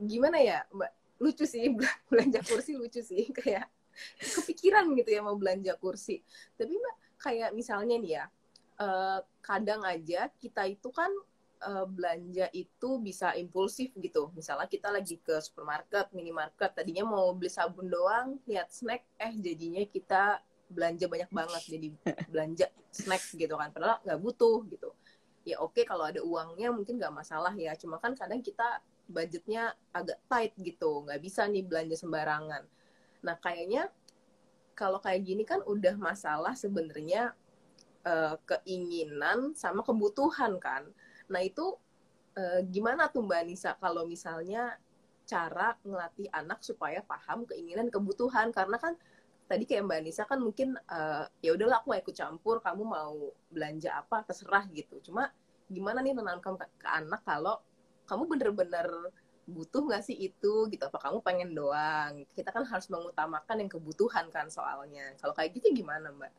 gimana ya, Mbak? Lucu sih belanja kursi, lucu sih. Kayak kepikiran gitu ya mau belanja kursi. Tapi Mbak, kayak misalnya nih ya, kadang aja kita itu kan belanja itu bisa impulsif gitu. Misalnya kita lagi ke supermarket, minimarket, tadinya mau beli sabun doang, lihat snack, jadinya kita belanja banyak banget, jadi belanja snack gitu kan, padahal nggak butuh gitu. Ya oke, kalau ada uangnya mungkin nggak masalah ya, cuma kan kadang kita budgetnya agak tight gitu, nggak bisa nih belanja sembarangan. Nah kayaknya kalau kayak gini kan udah masalah sebenarnya keinginan sama kebutuhan kan. Nah itu gimana tuh Mbak Nisa kalau misalnya cara ngelatih anak supaya paham keinginan kebutuhan, karena kan tadi kayak Mbak Anissa kan mungkin ya udahlah aku ikut campur, kamu mau belanja apa terserah gitu. Cuma gimana nih menanamkan ke anak kalau kamu bener-bener butuh nggak sih itu gitu, apa kamu pengen doang. Kita kan harus mengutamakan yang kebutuhan kan soalnya. Kalau kayak gitu gimana Mbak?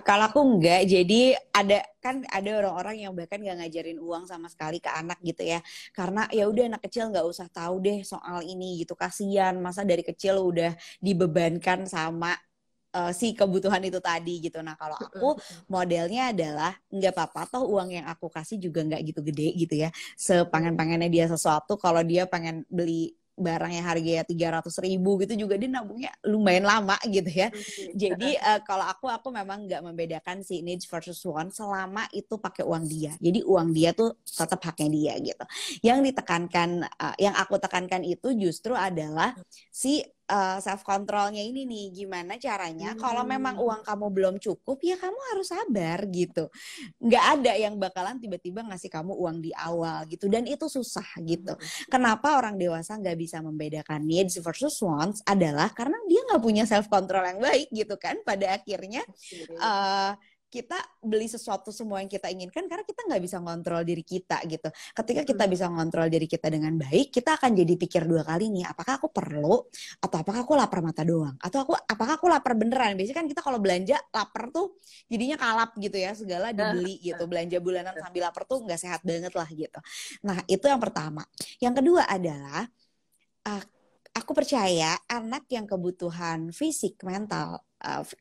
Kalau aku enggak, jadi ada orang-orang yang bahkan nggak ngajarin uang sama sekali ke anak gitu ya, karena ya udah anak kecil nggak usah tahu deh soal ini gitu, kasihan masa dari kecil udah dibebankan sama si kebutuhan itu tadi gitu. Nah kalau aku modelnya adalah nggak apa-apa toh uang yang aku kasih juga nggak gitu gede gitu ya, sepengen-pengennya dia sesuatu. Kalau dia pengen beli barang yang harganya 300.000 gitu juga dia nabungnya lumayan lama gitu ya. Jadi kalau aku memang nggak membedakan si needs versus want selama itu pakai uang dia. Jadi uang dia tuh tetap haknya dia gitu. Yang ditekankan, yang aku tekankan itu justru adalah si self controlnya ini nih, gimana caranya kalau memang uang kamu belum cukup ya kamu harus sabar gitu. Nggak ada yang bakalan tiba-tiba ngasih kamu uang di awal gitu, dan itu susah gitu. Kenapa orang dewasa nggak bisa membedakan needs versus wants adalah karena dia nggak punya self control yang baik gitu kan. Pada akhirnya kita beli sesuatu semua yang kita inginkan karena kita nggak bisa ngontrol diri kita gitu. Ketika kita bisa ngontrol diri kita dengan baik, kita akan jadi pikir dua kali nih, apakah aku perlu atau apakah aku lapar mata doang, atau apakah aku lapar beneran. Biasanya kan kita kalau belanja lapar tuh jadinya kalap gitu ya, segala dibeli gitu. Belanja bulanan sambil lapar tuh nggak sehat banget lah gitu. Nah itu yang pertama. Yang kedua adalah aku percaya anak yang kebutuhan fisik, mental,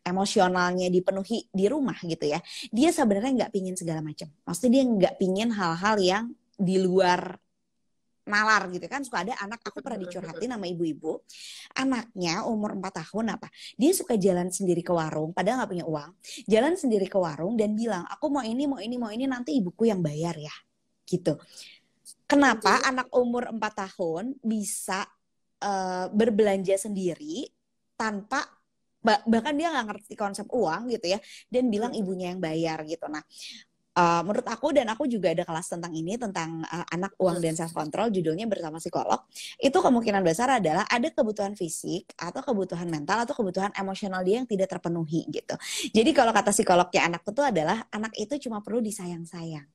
emosionalnya dipenuhi di rumah gitu ya, dia sebenarnya nggak pingin segala macam. Maksudnya dia nggak pingin hal-hal yang di luar nalar gitu kan. Suka ada anak, aku pernah dicurhatin sama ibu-ibu, anaknya umur 4 tahun apa, dia suka jalan sendiri ke warung, padahal nggak punya uang, jalan sendiri ke warung dan bilang, aku mau ini, mau ini, mau ini, nanti ibuku yang bayar ya gitu. Kenapa anak umur 4 tahun bisa berbelanja sendiri tanpa bahkan dia nggak ngerti konsep uang gitu ya, dan bilang ibunya yang bayar gitu. Nah menurut aku, dan aku juga ada kelas tentang ini, tentang anak, uang, dan self control, judulnya bersama psikolog. Itu kemungkinan besar adalah ada kebutuhan fisik atau kebutuhan mental atau kebutuhan emosional dia yang tidak terpenuhi gitu. Jadi kalau kata psikolognya anak itu adalah anak itu cuma perlu disayang-sayang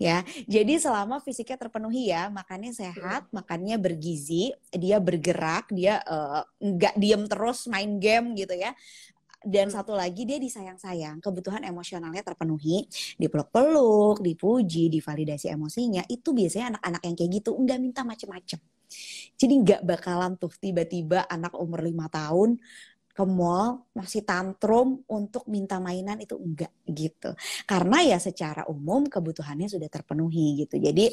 ya. Jadi selama fisiknya terpenuhi ya, makannya sehat, makannya bergizi, dia bergerak, dia nggak diem terus main game gitu ya. Dan satu lagi dia disayang-sayang, kebutuhan emosionalnya terpenuhi, dipeluk-peluk, dipuji, divalidasi emosinya, itu biasanya anak-anak yang kayak gitu nggak minta macem-macem. Jadi nggak bakalan tuh tiba-tiba anak umur 5 tahun ke mall masih tantrum untuk minta mainan, itu enggak gitu. Karena ya secara umum kebutuhannya sudah terpenuhi gitu. Jadi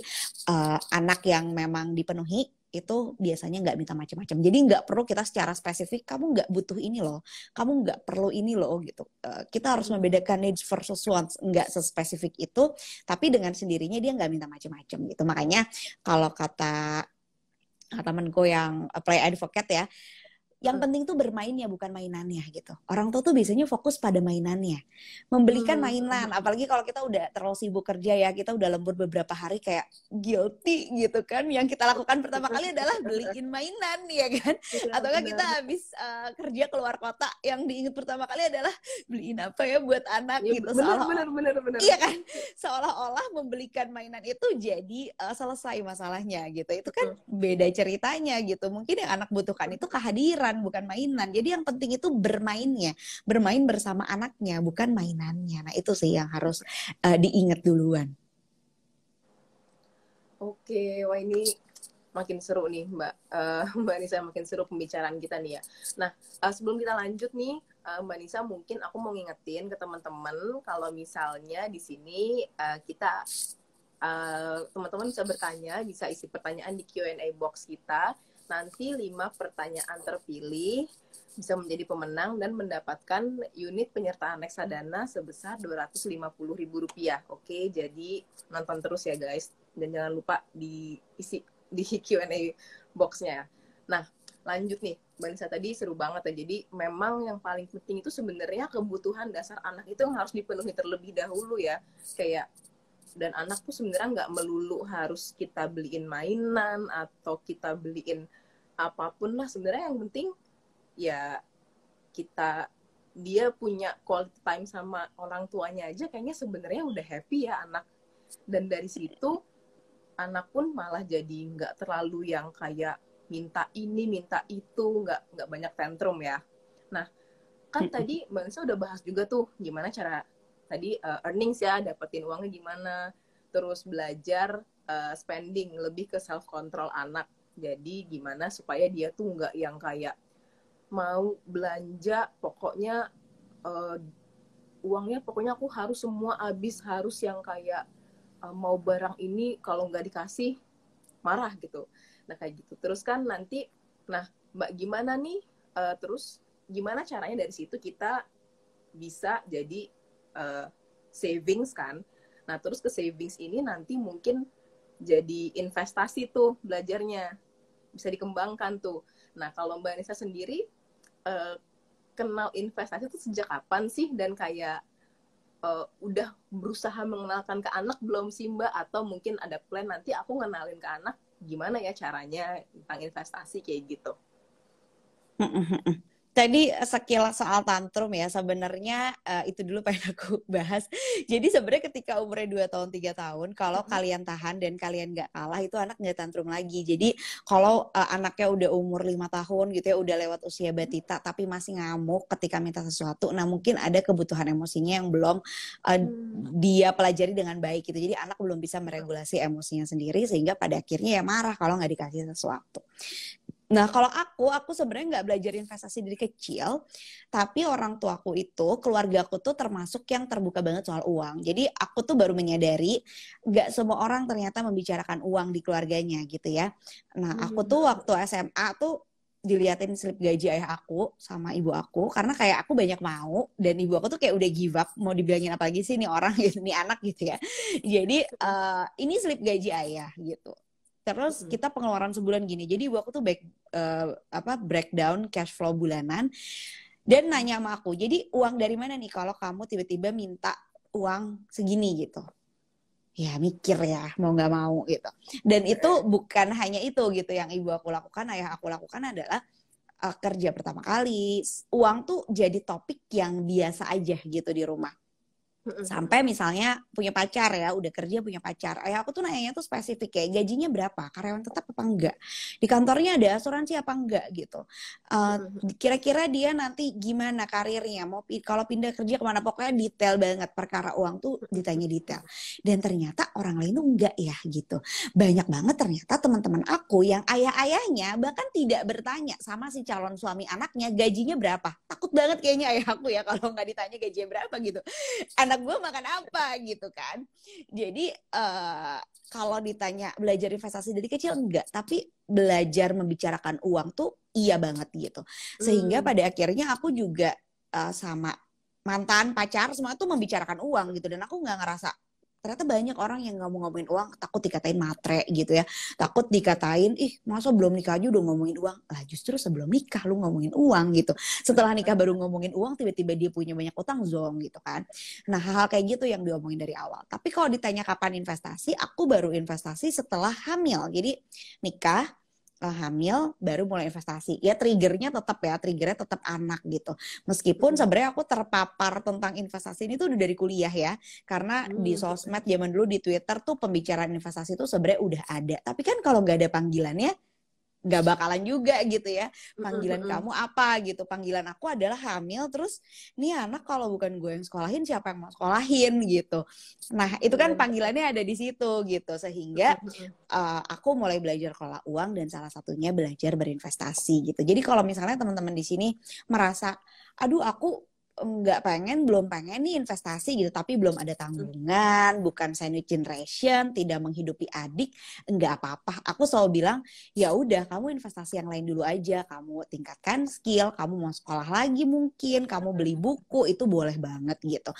anak yang memang dipenuhi itu biasanya nggak minta macam-macam. Jadi nggak perlu kita secara spesifik, kamu nggak butuh ini loh, kamu nggak perlu ini loh gitu. Kita harus membedakan needs versus wants, nggak sespesifik itu, tapi dengan sendirinya dia nggak minta macam-macam gitu. Makanya kalau kata temanku yang play advocate ya, yang penting tuh bermainnya bukan mainannya gitu. Orang tua tuh biasanya fokus pada mainannya, membelikan mainan. Apalagi kalau kita udah terlalu sibuk kerja ya, kita udah lembur beberapa hari kayak guilty gitu kan. Yang kita lakukan pertama kali adalah beliin mainan ya kan. Atau kan kita habis kerja keluar kota, yang diingat pertama kali adalah beliin apa ya buat anak ya, gitu. Bener. Iya kan, seolah-olah membelikan mainan itu jadi selesai masalahnya gitu. Itu kan beda ceritanya gitu. Mungkin yang anak butuhkan itu kehadiran, bukan mainan. Jadi yang penting itu bermainnya, bermain bersama anaknya, bukan mainannya. Nah itu sih yang harus diingat duluan. Oke, wah ini makin seru nih Mbak. Mbak Nisa, makin seru pembicaraan kita nih ya. Nah sebelum kita lanjut nih, Mbak Nisa, mungkin aku mau ngingetin ke teman-teman kalau misalnya di sini kita teman-teman bisa bertanya, bisa isi pertanyaan di Q&A box kita. Nanti 5 pertanyaan terpilih bisa menjadi pemenang dan mendapatkan unit penyertaan reksadana sebesar Rp250.000. Oke, jadi nonton terus ya guys. Dan jangan lupa diisi di Q&A box-nya. Nah, lanjut nih. Mbak Nisa tadi seru banget ya. Jadi memang yang paling penting itu sebenarnya kebutuhan dasar anak itu yang harus dipenuhi terlebih dahulu ya. Kayak, dan anak tuh sebenarnya nggak melulu harus kita beliin mainan atau kita beliin apapun lah. Sebenarnya yang penting ya dia punya quality time sama orang tuanya aja, kayaknya sebenarnya udah happy ya anak. Dan dari situ anak pun malah jadi nggak terlalu yang kayak minta ini minta itu, nggak banyak tantrum ya. Nah kan tadi Mbak Nisa udah bahas juga tuh gimana cara tadi earnings ya, dapetin uangnya gimana, terus belajar spending, lebih ke self control anak. Jadi gimana supaya dia tuh nggak yang kayak mau belanja pokoknya uangnya pokoknya aku harus semua habis, harus yang kayak mau barang ini kalau nggak dikasih marah gitu. Nah kayak gitu terus kan nanti. Nah Mbak gimana nih terus gimana caranya dari situ kita bisa jadi savings kan. Nah terus ke savings ini nanti mungkin jadi investasi tuh belajarnya, bisa dikembangkan tuh. Nah kalau Mbak Nisa sendiri kenal investasi itu sejak kapan sih, dan kayak udah berusaha mengenalkan ke anak belum sih Mbak, atau mungkin ada plan nanti aku ngenalin ke anak gimana ya caranya tentang investasi kayak gitu. Tadi sekilas soal tantrum ya, sebenarnya itu dulu pengen aku bahas. Jadi sebenarnya ketika umurnya 2 tahun 3 tahun, kalau kalian tahan dan kalian nggak kalah, itu anak nggak tantrum lagi. Jadi kalau anaknya udah umur 5 tahun gitu ya, udah lewat usia batita tapi masih ngamuk ketika minta sesuatu, nah mungkin ada kebutuhan emosinya yang belum dia pelajari dengan baik gitu. Jadi anak belum bisa meregulasi emosinya sendiri, sehingga pada akhirnya ya marah kalau nggak dikasih sesuatu. Nah kalau aku sebenarnya nggak belajar investasi dari kecil, tapi orang tuaku itu, keluarga aku tuh termasuk yang terbuka banget soal uang. Jadi aku tuh baru menyadari nggak semua orang ternyata membicarakan uang di keluarganya gitu ya. Nah aku tuh waktu SMA tuh diliatin slip gaji ayah aku sama ibu aku, karena kayak aku banyak mau dan ibu aku tuh kayak udah give up, mau dibilangin apa lagi sih nih orang gitu, nih anak gitu ya. Jadi ini slip gaji ayah gitu. Terus kita pengeluaran sebulan gini. Jadi ibu aku tuh breakdown cash flow bulanan dan nanya sama aku, jadi uang dari mana nih kalau kamu tiba-tiba minta uang segini gitu. Ya mikir ya, mau nggak mau gitu. Dan itu bukan hanya itu gitu yang ibu aku lakukan, ayah aku lakukan adalah kerja pertama kali, uang tuh jadi topik yang biasa aja gitu di rumah. Sampai misalnya punya pacar ya, udah kerja punya pacar, ayah aku tuh nanya tuh spesifik kayak gajinya berapa, karyawan tetap apa enggak, di kantornya ada asuransi apa enggak gitu, kira-kira dia nanti gimana karirnya, mau kalau pindah kerja kemana, pokoknya detail banget, perkara uang tuh ditanya detail. Dan ternyata orang lain tuh enggak ya gitu, banyak banget ternyata teman-teman aku yang ayah-ayahnya bahkan tidak bertanya sama si calon suami anaknya gajinya berapa. Takut banget kayaknya ayah aku ya kalau nggak ditanya gajinya berapa gitu, anak gue makan apa gitu kan. Jadi kalau ditanya belajar investasi dari kecil enggak, tapi belajar membicarakan uang tuh iya banget gitu. Sehingga pada akhirnya aku juga sama mantan pacar semua tuh membicarakan uang gitu, dan aku nggak ngerasa, ternyata banyak orang yang nggak mau ngomongin uang, takut dikatain matre gitu ya, takut dikatain ih masa belum nikah aja udah ngomongin uang. Lah justru sebelum nikah lu ngomongin uang gitu, setelah nikah baru ngomongin uang, tiba-tiba dia punya banyak utang zong gitu kan. Nah hal-hal kayak gitu yang diomongin dari awal. Tapi kalau ditanya kapan investasi, aku baru investasi setelah hamil. Jadi nikah, hamil baru mulai investasi. Ya triggernya tetap anak gitu. Meskipun sebenarnya aku terpapar tentang investasi ini tuh udah dari kuliah ya. Karena di sosmed zaman dulu, di Twitter tuh pembicaraan investasi tuh sebenarnya udah ada. Tapi kan kalau nggak ada panggilannya, nggak bakalan juga gitu ya. Panggilan kamu apa gitu. Panggilan aku adalah hamil, terus nih anak kalau bukan gue yang sekolahin, siapa yang mau sekolahin gitu. Nah itu kan panggilannya ada di situ gitu. Sehingga aku mulai belajar kelola uang, dan salah satunya belajar berinvestasi gitu. Jadi kalau misalnya teman-teman di sini merasa, aduh aku belum pengen nih investasi gitu, tapi belum ada tanggungan, bukan sandwich generation, tidak menghidupi adik, enggak apa-apa. Aku selalu bilang, ya udah kamu investasi yang lain dulu aja, kamu tingkatkan skill, kamu mau sekolah lagi mungkin, kamu beli buku, itu boleh banget gitu.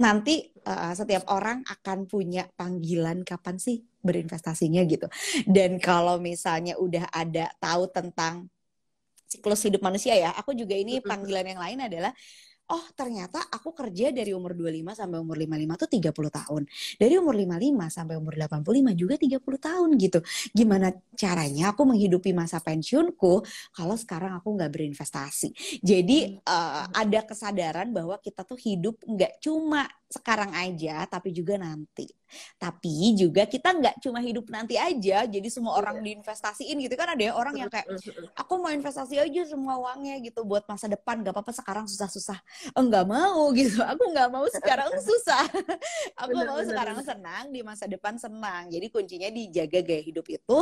Nanti setiap orang akan punya panggilan kapan sih berinvestasinya gitu. Dan kalau misalnya udah ada tahu tentang siklus hidup manusia ya, aku juga ini panggilan yang lain adalah oh ternyata aku kerja dari umur 25 sampai umur 55 tuh 30 tahun. Dari umur 55 sampai umur 85 juga 30 tahun gitu. Gimana caranya aku menghidupi masa pensiunku kalau sekarang aku nggak berinvestasi. Jadi ada kesadaran bahwa kita tuh hidup nggak cuma sekarang aja, tapi juga nanti. Tapi juga kita nggak cuma hidup nanti aja, jadi semua orang diinvestasiin gitu kan. Ada orang yang kayak, aku mau investasi aja semua uangnya gitu buat masa depan, gak apa-apa sekarang susah-susah. Enggak mau gitu, aku nggak mau sekarang susah. Aku mau sekarang senang, di masa depan senang. Jadi kuncinya dijaga gaya hidup itu,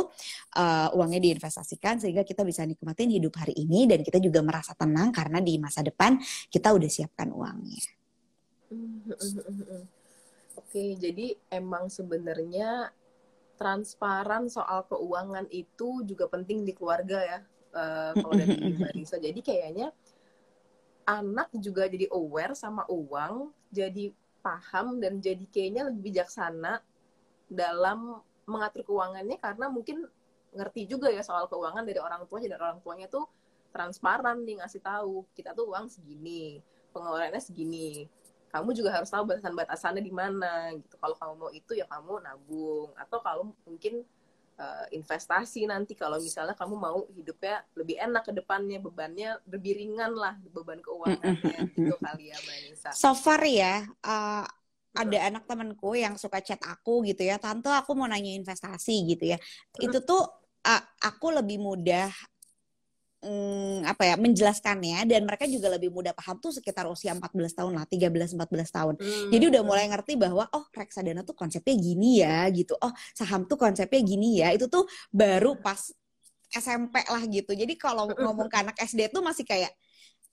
uangnya diinvestasikan sehingga kita bisa nikmatin hidup hari ini dan kita juga merasa tenang karena di masa depan kita udah siapkan uangnya. Oke, jadi emang sebenarnya transparan soal keuangan itu juga penting di keluarga ya, kalau dari Mbak Risa. Jadi kayaknya anak juga jadi aware sama uang, jadi paham dan jadi kayaknya lebih bijaksana dalam mengatur keuangannya karena mungkin ngerti juga ya soal keuangan dari orang tuanya, dan orang tuanya tuh transparan nih ngasih tahu kita tuh uang segini, pengeluarannya segini. Kamu juga harus tahu batasan-batasannya di mana gitu. Kalau kamu mau itu ya kamu nabung, atau kalau mungkin investasi nanti kalau misalnya kamu mau hidupnya lebih enak ke depannya, bebannya lebih ringan lah, beban keuangannya gitu kali ya Mbak Nisa. So far ya, ada anak temanku yang suka chat aku gitu ya, tante aku mau nanya investasi gitu ya. Itu tuh aku lebih mudah menjelaskannya, dan mereka juga lebih mudah paham tuh sekitar usia 14 tahun lah, 13-14 tahun. Jadi udah mulai ngerti bahwa oh reksadana tuh konsepnya gini ya gitu. Oh saham tuh konsepnya gini ya. Itu tuh baru pas SMP lah gitu. Jadi kalau ngomong ke anak SD tuh masih kayak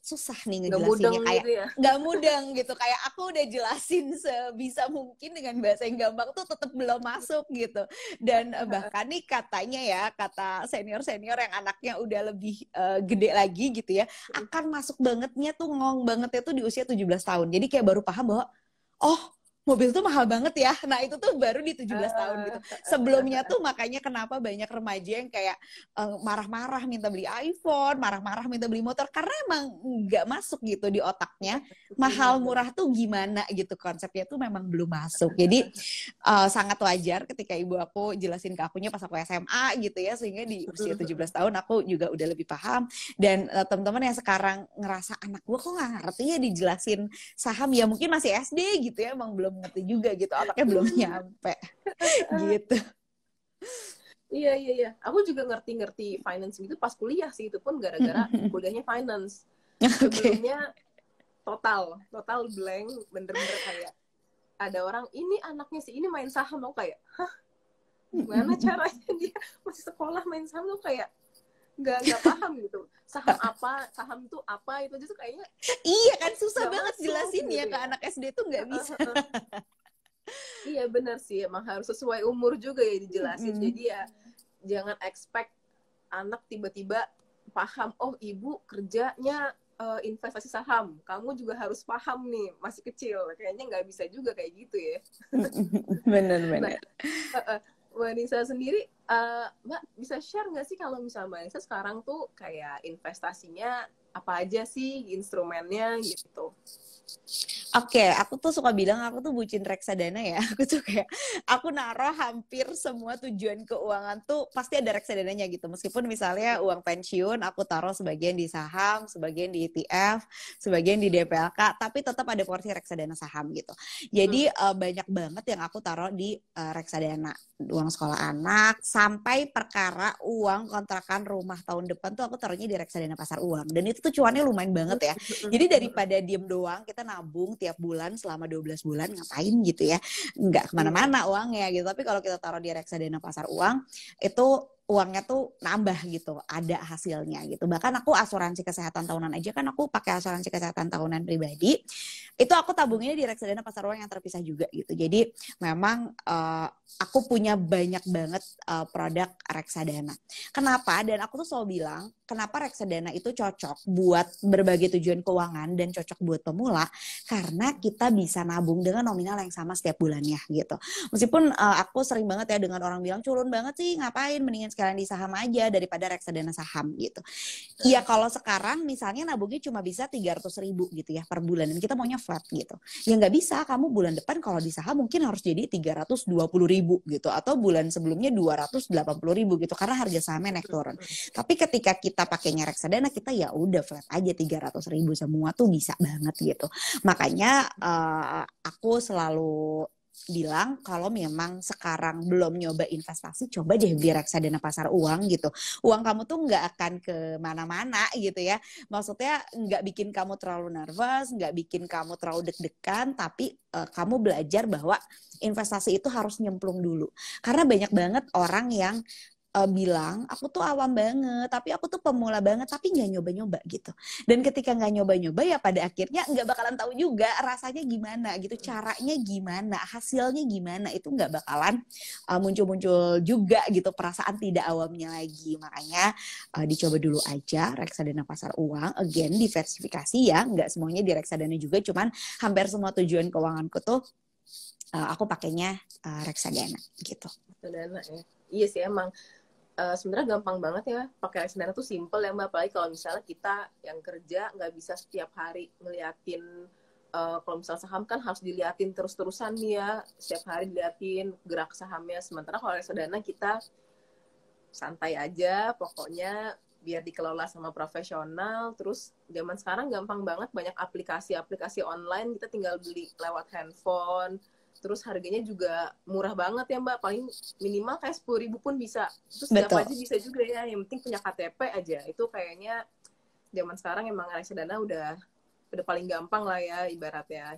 susah nih ngejelasinnya, kayak gitu ya? nggak mudeng gitu. Kayak aku udah jelasin sebisa mungkin dengan bahasa yang gampang tuh tetap belum masuk gitu. Dan bahkan nih katanya ya, kata senior-senior yang anaknya udah lebih gede lagi gitu ya, akan masuk bangetnya tuh, ngong bangetnya tuh di usia 17 tahun. Jadi kayak baru paham bahwa oh mobil tuh mahal banget ya. Nah itu tuh baru di 17 tahun gitu. Sebelumnya tuh makanya kenapa banyak remaja yang kayak marah-marah minta beli iPhone, marah-marah minta beli motor, karena emang nggak masuk gitu di otaknya. Mahal murah tuh gimana gitu, konsepnya tuh memang belum masuk. Jadi sangat wajar ketika ibu aku jelasin ke akunya pas aku SMA gitu ya, sehingga di usia 17 tahun aku juga udah lebih paham. Dan teman-teman yang sekarang ngerasa anak gue kok nggak ngerti ya dijelasin saham, ya mungkin masih SD gitu ya, emang belum ngerti juga gitu, otaknya belum nyampe gitu. Iya. Aku juga ngerti finance gitu pas kuliah sih, itu pun gara-gara kuliahnya finance. Sebelumnya total blank, bener-bener kayak ada orang ini anaknya sih ini main saham, aku kayak hah gimana caranya dia masih sekolah main saham, tuh kayak nggak paham gitu. Saham itu apa itu aja tuh kayaknya iya kan susah banget masuk, jelasin gitu ya ke anak SD tuh nggak bisa. Iya benar sih, emang harus sesuai umur juga ya dijelasin. Jadi ya jangan expect anak tiba-tiba paham, oh ibu kerjanya investasi saham, kamu juga harus paham nih, masih kecil. Kayaknya nggak bisa juga kayak gitu ya. Bener. Mbak Nisa sendiri, Mbak bisa share nggak sih kalau misalnya Mbak Nisa sekarang tuh kayak investasinya apa aja sih instrumennya gitu? Oke, aku tuh suka bilang aku tuh bucin reksadana ya. Aku tuh kayak, aku naruh hampir semua tujuan keuangan tuh pasti ada reksadananya gitu. Meskipun misalnya uang pensiun aku taruh sebagian di saham, sebagian di ETF, sebagian di DPLK, tapi tetap ada porsi reksadana saham gitu. Jadi banyak banget yang aku taruh di reksadana. Uang sekolah anak, sampai perkara uang kontrakan rumah tahun depan tuh aku taruhnya di reksadana pasar uang. Dan itu tuh cuannya lumayan banget ya. Jadi daripada diem doang, kita nabung tiap bulan selama 12 bulan, ngapain gitu ya, nggak kemana-mana uangnya gitu. Tapi kalau kita taruh di reksadana pasar uang, itu uangnya tuh nambah gitu, ada hasilnya gitu. Bahkan aku asuransi kesehatan tahunan aja kan, aku pakai asuransi kesehatan tahunan pribadi, itu aku tabungnya di reksadana pasar uang yang terpisah juga gitu. Jadi memang aku punya banyak banget produk reksadana. Kenapa? Dan aku tuh selalu bilang, kenapa reksadana itu cocok buat berbagai tujuan keuangan dan cocok buat pemula, karena kita bisa nabung dengan nominal yang sama setiap bulannya gitu. Meskipun aku sering banget ya dengan orang bilang, culun banget sih, ngapain, mendingan sekalian di saham aja daripada reksadana saham gitu. Iya, kalau sekarang misalnya nabungnya cuma bisa 300.000 gitu ya per bulan dan kita maunya flat gitu. Ya nggak bisa, kamu bulan depan kalau di saham mungkin harus jadi 320.000 gitu atau bulan sebelumnya 280.000 gitu karena harga sahamnya naik turun. Tapi ketika kita pakainya reksadana kita ya udah flat aja 300.000 semua tuh bisa banget gitu. Makanya aku selalu bilang kalau memang sekarang belum nyoba investasi, coba deh beli reksadana pasar uang gitu. Uang kamu tuh nggak akan kemana-mana gitu ya. Maksudnya nggak bikin kamu terlalu nervous, nggak bikin kamu terlalu deg-degan, tapi kamu belajar bahwa investasi itu harus nyemplung dulu. Karena banyak banget orang yang bilang, aku tuh awam banget, tapi aku tuh pemula banget, tapi nggak nyoba-nyoba gitu. Dan ketika nggak nyoba-nyoba ya pada akhirnya nggak bakalan tahu juga rasanya gimana gitu, caranya gimana, hasilnya gimana, itu nggak bakalan muncul-muncul juga gitu, perasaan tidak awamnya lagi. Makanya dicoba dulu aja reksadana pasar uang, again diversifikasi ya, nggak semuanya di reksadana juga, cuman hampir semua tujuan keuanganku tuh aku pakainya reksadana gitu. Reksadana ya. Iya sih emang. Sebenarnya gampang banget ya pakai reksadana tuh simple ya Mbak, apalagi kalau misalnya kita yang kerja nggak bisa setiap hari ngeliatin, kalau misalnya saham kan harus diliatin terus-terusan nih ya, setiap hari diliatin gerak sahamnya, sementara kalau reksadana kita santai aja pokoknya, biar dikelola sama profesional. Terus zaman sekarang gampang banget, banyak aplikasi-aplikasi online, kita tinggal beli lewat handphone. Terus harganya juga murah banget ya Mbak, paling minimal kayak 10.000 pun bisa. Terus siapa aja bisa juga ya, yang penting punya KTP aja. Itu kayaknya zaman sekarang emang reksadana udah paling gampang lah ya ibaratnya.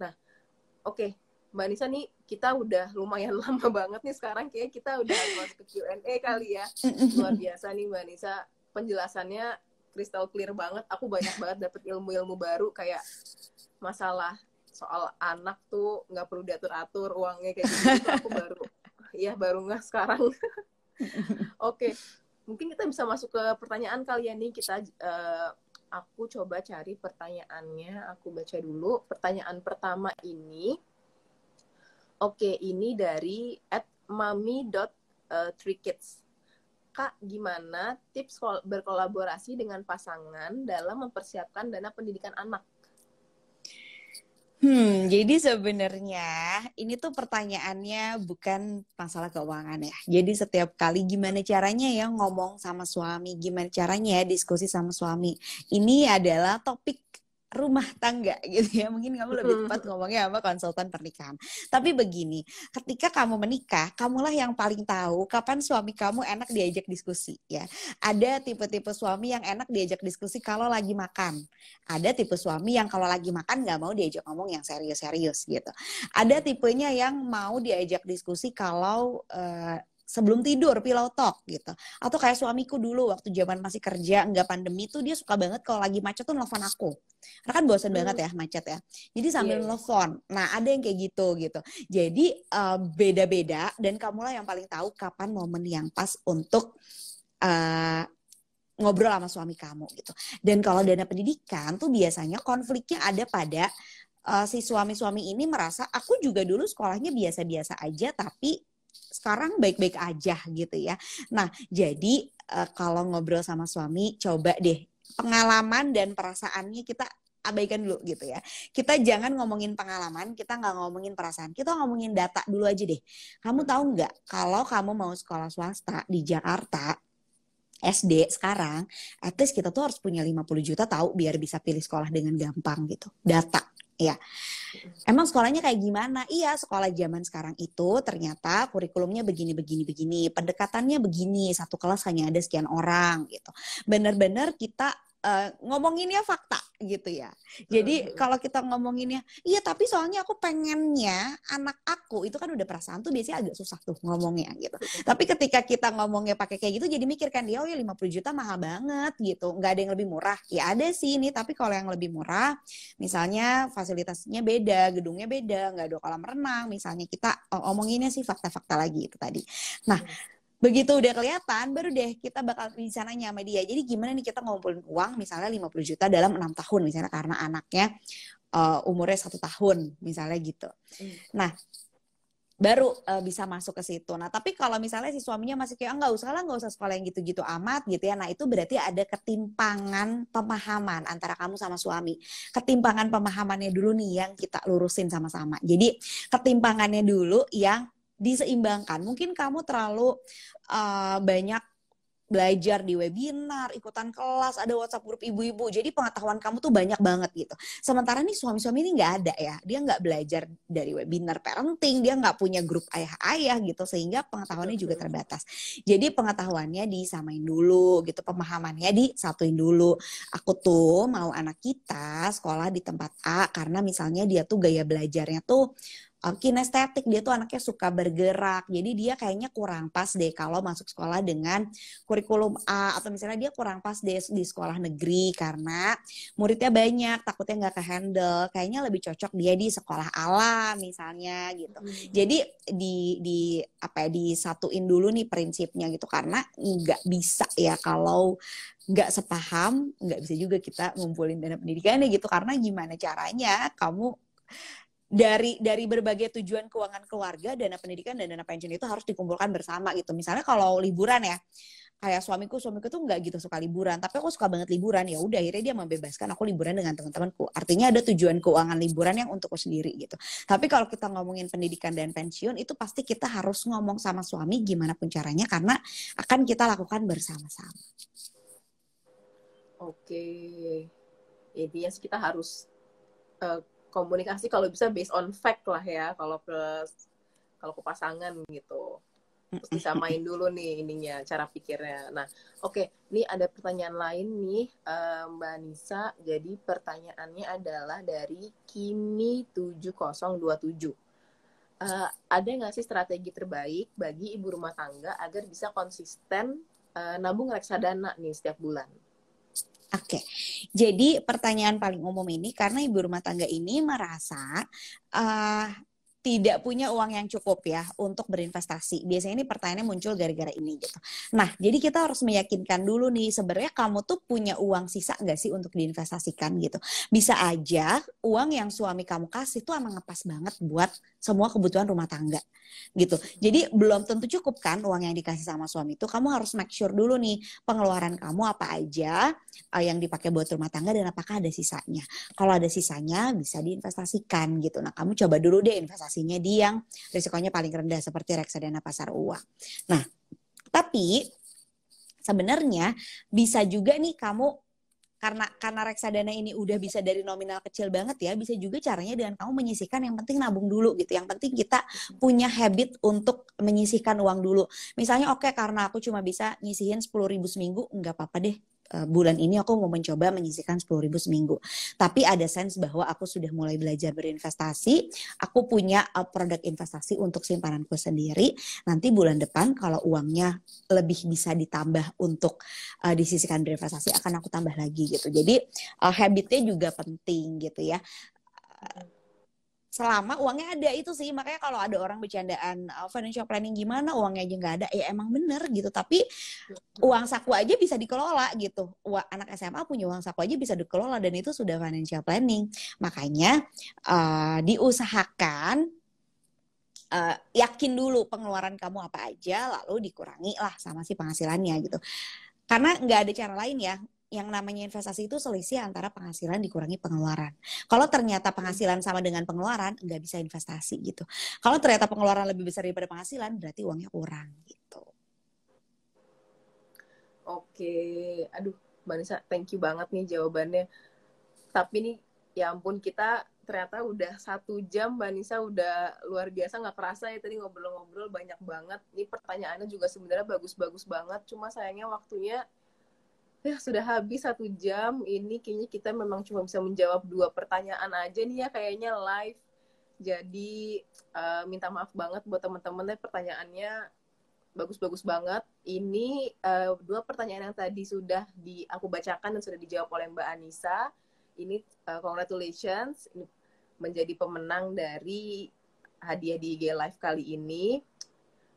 Nah, oke. Mbak Nisa nih, kita udah lumayan lama banget nih sekarang, kayaknya kita udah masuk ke Q&A kali ya. Luar biasa nih Mbak Nisa, penjelasannya crystal clear banget. Aku banyak banget dapet ilmu-ilmu baru, kayak masalah soal anak tuh nggak perlu diatur-atur uangnya kayak gitu, aku baru nggak sekarang. Oke, mungkin kita bisa masuk ke pertanyaan kali ya nih. Aku coba cari pertanyaannya, aku baca dulu. Pertanyaan pertama ini, oke, ini dari @mami.3kids. Kak, gimana tips berkolaborasi dengan pasangan dalam mempersiapkan dana pendidikan anak? Jadi sebenarnya ini tuh pertanyaannya bukan masalah keuangan ya. Jadi setiap kali gimana caranya ya ngomong sama suami, gimana caranya ya diskusi sama suami. Ini adalah topik rumah tangga gitu ya. Mungkin kamu lebih tepat ngomongnya sama konsultan pernikahan. Tapi begini, ketika kamu menikah, kamulah yang paling tahu kapan suami kamu enak diajak diskusi ya. Ada tipe-tipe suami yang enak diajak diskusi kalau lagi makan. Ada tipe suami yang kalau lagi makan nggak mau diajak ngomong yang serius-serius gitu. Ada tipenya yang mau diajak diskusi kalau sebelum tidur, pillow talk gitu. Atau kayak suamiku dulu waktu zaman masih kerja, nggak pandemi tuh dia suka banget kalau lagi macet tuh nelfon aku. Karena kan bosan banget ya macet ya. Jadi sambil nelfon. Nah ada yang kayak gitu. Jadi beda-beda dan kamulah yang paling tahu kapan momen yang pas untuk ngobrol sama suami kamu gitu. Dan kalau dana pendidikan tuh biasanya konfliknya ada pada si suami-suami ini merasa aku juga dulu sekolahnya biasa-biasa aja tapi sekarang baik-baik aja gitu ya. Nah, jadi kalau ngobrol sama suami, coba deh pengalaman dan perasaannya kita abaikan dulu gitu ya. Kita jangan ngomongin pengalaman, kita nggak ngomongin perasaan, kita ngomongin data dulu aja deh. Kamu tahu nggak kalau kamu mau sekolah swasta di Jakarta, SD sekarang, at least kita tuh harus punya 50 juta tahu biar bisa pilih sekolah dengan gampang gitu. Data. Ya, emang sekolahnya kayak gimana? Iya, sekolah zaman sekarang itu ternyata kurikulumnya begini, pendekatannya begini, satu kelas hanya ada sekian orang gitu. Bener-bener kita ngomonginnya fakta gitu ya. Jadi kalau kita ngomonginnya, iya tapi soalnya aku pengennya anak aku, itu kan udah perasaan tuh biasanya agak susah tuh ngomongnya gitu. Tapi ketika kita ngomongnya pakai kayak gitu, jadi mikir kan dia, oh ya 50 juta mahal banget gitu, nggak ada yang lebih murah. Ya ada sih ini, tapi kalau yang lebih murah, misalnya fasilitasnya beda, gedungnya beda, nggak ada kolam renang, misalnya kita omonginnya sih fakta-fakta lagi itu tadi. Nah, begitu udah kelihatan, baru deh kita bakal bisa nanya sama dia. Jadi gimana nih kita ngumpulin uang misalnya 50 juta dalam 6 tahun misalnya karena anaknya umurnya 1 tahun misalnya gitu. Nah, baru bisa masuk ke situ. Nah, tapi kalau misalnya si suaminya masih kayak nggak usah lah, nggak usah sekolah yang gitu-gitu amat gitu ya. Nah, itu berarti ada ketimpangan pemahaman antara kamu sama suami. Ketimpangan pemahamannya dulu nih yang kita lurusin sama-sama. Jadi ketimpangannya dulu yang diseimbangkan. Mungkin kamu terlalu banyak belajar di webinar, ikutan kelas, ada WhatsApp grup ibu-ibu. Jadi pengetahuan kamu tuh banyak banget gitu. Sementara nih suami-suami ini nggak ada ya. Dia nggak belajar dari webinar parenting, dia nggak punya grup ayah-ayah gitu. Sehingga pengetahuannya juga terbatas. Jadi pengetahuannya disamain dulu gitu. Pemahamannya disatuin dulu. Aku tuh mau anak kita sekolah di tempat A karena misalnya dia tuh gaya belajarnya tuh kinestetik, dia tuh anaknya suka bergerak, jadi dia kayaknya kurang pas deh kalau masuk sekolah dengan kurikulum A, atau misalnya dia kurang pas deh di sekolah negeri karena muridnya banyak, takutnya nggak kehandle, kayaknya lebih cocok dia di sekolah alam misalnya gitu. Jadi di apa ya, disatuin dulu nih prinsipnya gitu, karena nggak bisa ya kalau nggak sepaham, nggak bisa juga kita ngumpulin dana pendidikannya gitu, karena gimana caranya kamu dari berbagai tujuan keuangan keluarga, dana pendidikan dan dana pensiun itu harus dikumpulkan bersama gitu. Misalnya kalau liburan ya, kayak suamiku tuh nggak gitu suka liburan, tapi aku suka banget liburan. Ya udah, akhirnya dia membebaskan aku liburan dengan teman-temanku. Artinya ada tujuan keuangan liburan yang untukku sendiri gitu. Tapi kalau kita ngomongin pendidikan dan pensiun, itu pasti kita harus ngomong sama suami gimana pun caranya, karena akan kita lakukan bersama-sama. Oke, intinya kita harus komunikasi kalau bisa based on fact lah ya, kalau ke pasangan gitu. Terus disamain dulu nih ininya, cara pikirnya. Nah, oke, ini ada pertanyaan lain nih, Mbak Nisa. Jadi pertanyaannya adalah dari Kimi7027. Ada nggak sih strategi terbaik bagi ibu rumah tangga agar bisa konsisten nabung reksadana nih setiap bulan? Oke, jadi pertanyaan paling umum ini karena ibu rumah tangga ini merasa tidak punya uang yang cukup ya untuk berinvestasi. Biasanya ini pertanyaannya muncul gara-gara ini gitu. Nah, jadi kita harus meyakinkan dulu nih, sebenarnya kamu tuh punya uang sisa nggak sih untuk diinvestasikan gitu. Bisa aja uang yang suami kamu kasih tuh emang ngepas banget buat semua kebutuhan rumah tangga gitu. Jadi belum tentu cukup kan uang yang dikasih sama suami itu. Kamu harus make sure dulu nih pengeluaran kamu apa aja yang dipakai buat rumah tangga dan apakah ada sisanya. Kalau ada sisanya bisa diinvestasikan gitu. Nah, kamu coba dulu deh investasinya di yang risikonya paling rendah seperti reksadana pasar uang. Nah, tapi sebenarnya bisa juga nih kamu, karena reksadana ini udah bisa dari nominal kecil banget ya, bisa juga caranya dengan kamu menyisihkan, yang penting nabung dulu gitu. Yang penting kita punya habit untuk menyisihkan uang dulu. Misalnya oke, karena aku cuma bisa nyisihin 10.000 seminggu, nggak apa-apa deh. Bulan ini aku mau mencoba menyisihkan 10.000 seminggu. Tapi ada sense bahwa aku sudah mulai belajar berinvestasi, aku punya produk investasi untuk simpananku sendiri. Nanti bulan depan kalau uangnya lebih bisa ditambah untuk disisihkan berinvestasi, akan aku tambah lagi gitu. Jadi habitnya juga penting gitu ya. Selama uangnya ada itu sih, makanya kalau ada orang bercandaan financial planning gimana uangnya aja nggak ada, ya emang bener gitu. Tapi uang saku aja bisa dikelola gitu. Anak SMA punya uang saku aja bisa dikelola, dan itu sudah financial planning. Makanya diusahakan yakin dulu pengeluaran kamu apa aja, lalu dikurangi lah sama si penghasilannya gitu. Karena nggak ada cara lain ya. Yang namanya investasi itu selisih antara penghasilan dikurangi pengeluaran. Kalau ternyata penghasilan sama dengan pengeluaran, nggak bisa investasi gitu. Kalau ternyata pengeluaran lebih besar daripada penghasilan, berarti uangnya kurang gitu. Oke, aduh Mbak Nisa, thank you banget nih jawabannya. Tapi nih, ya ampun, kita ternyata udah 1 jam, Mbak Nisa, udah luar biasa, nggak kerasa ya tadi ngobrol-ngobrol banyak banget. Ini pertanyaannya juga sebenarnya bagus-bagus banget, cuma sayangnya waktunya ya sudah habis 1 jam. Ini kayaknya kita memang cuma bisa menjawab 2 pertanyaan aja nih ya kayaknya live. Jadi minta maaf banget buat teman-teman deh, pertanyaannya bagus-bagus banget. Ini 2 pertanyaan yang tadi sudah aku bacakan dan sudah dijawab oleh Mbak Anissa. Ini congratulations, ini menjadi pemenang dari hadiah di IG Live kali ini.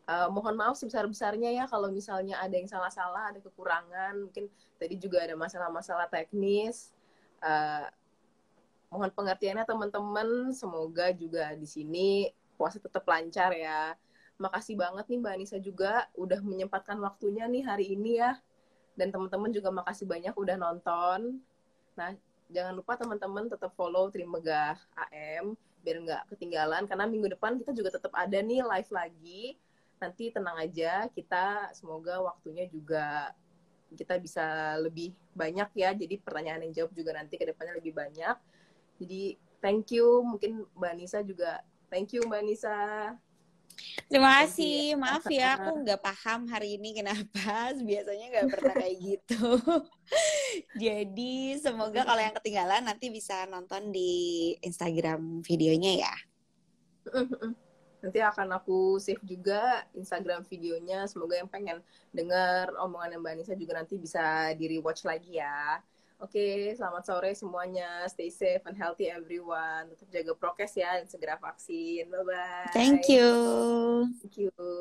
Mohon maaf sebesar-besarnya ya kalau misalnya ada yang salah-salah, ada kekurangan, mungkin tadi juga ada masalah-masalah teknis. Mohon pengertiannya teman-teman, semoga juga di sini puasa tetap lancar ya. Makasih banget nih Mbak Anissa juga udah menyempatkan waktunya nih hari ini ya. Dan teman-teman juga makasih banyak udah nonton. Nah, jangan lupa teman-teman tetap follow Trimegah AM biar nggak ketinggalan, karena minggu depan kita juga tetap ada nih live lagi. Nanti tenang aja, kita semoga waktunya juga kita bisa lebih banyak ya, jadi pertanyaan yang jawab juga nanti ke depannya lebih banyak. Jadi thank you, mungkin Mbak Nisa juga thank you Mbak Nisa. Terima Thank you ya. kasih, maaf ya aku nggak paham hari ini kenapa, biasanya nggak pernah kayak gitu. Jadi semoga kalau yang ketinggalan nanti bisa nonton di Instagram videonya ya. Nanti akan aku save juga Instagram videonya. Semoga yang pengen dengar omongan Mbak Anissa juga nanti bisa di-rewatch lagi ya. Oke, selamat sore semuanya. Stay safe and healthy everyone. Tetap jaga prokes ya dan segera vaksin. Thank Bye-bye. you. Thank you.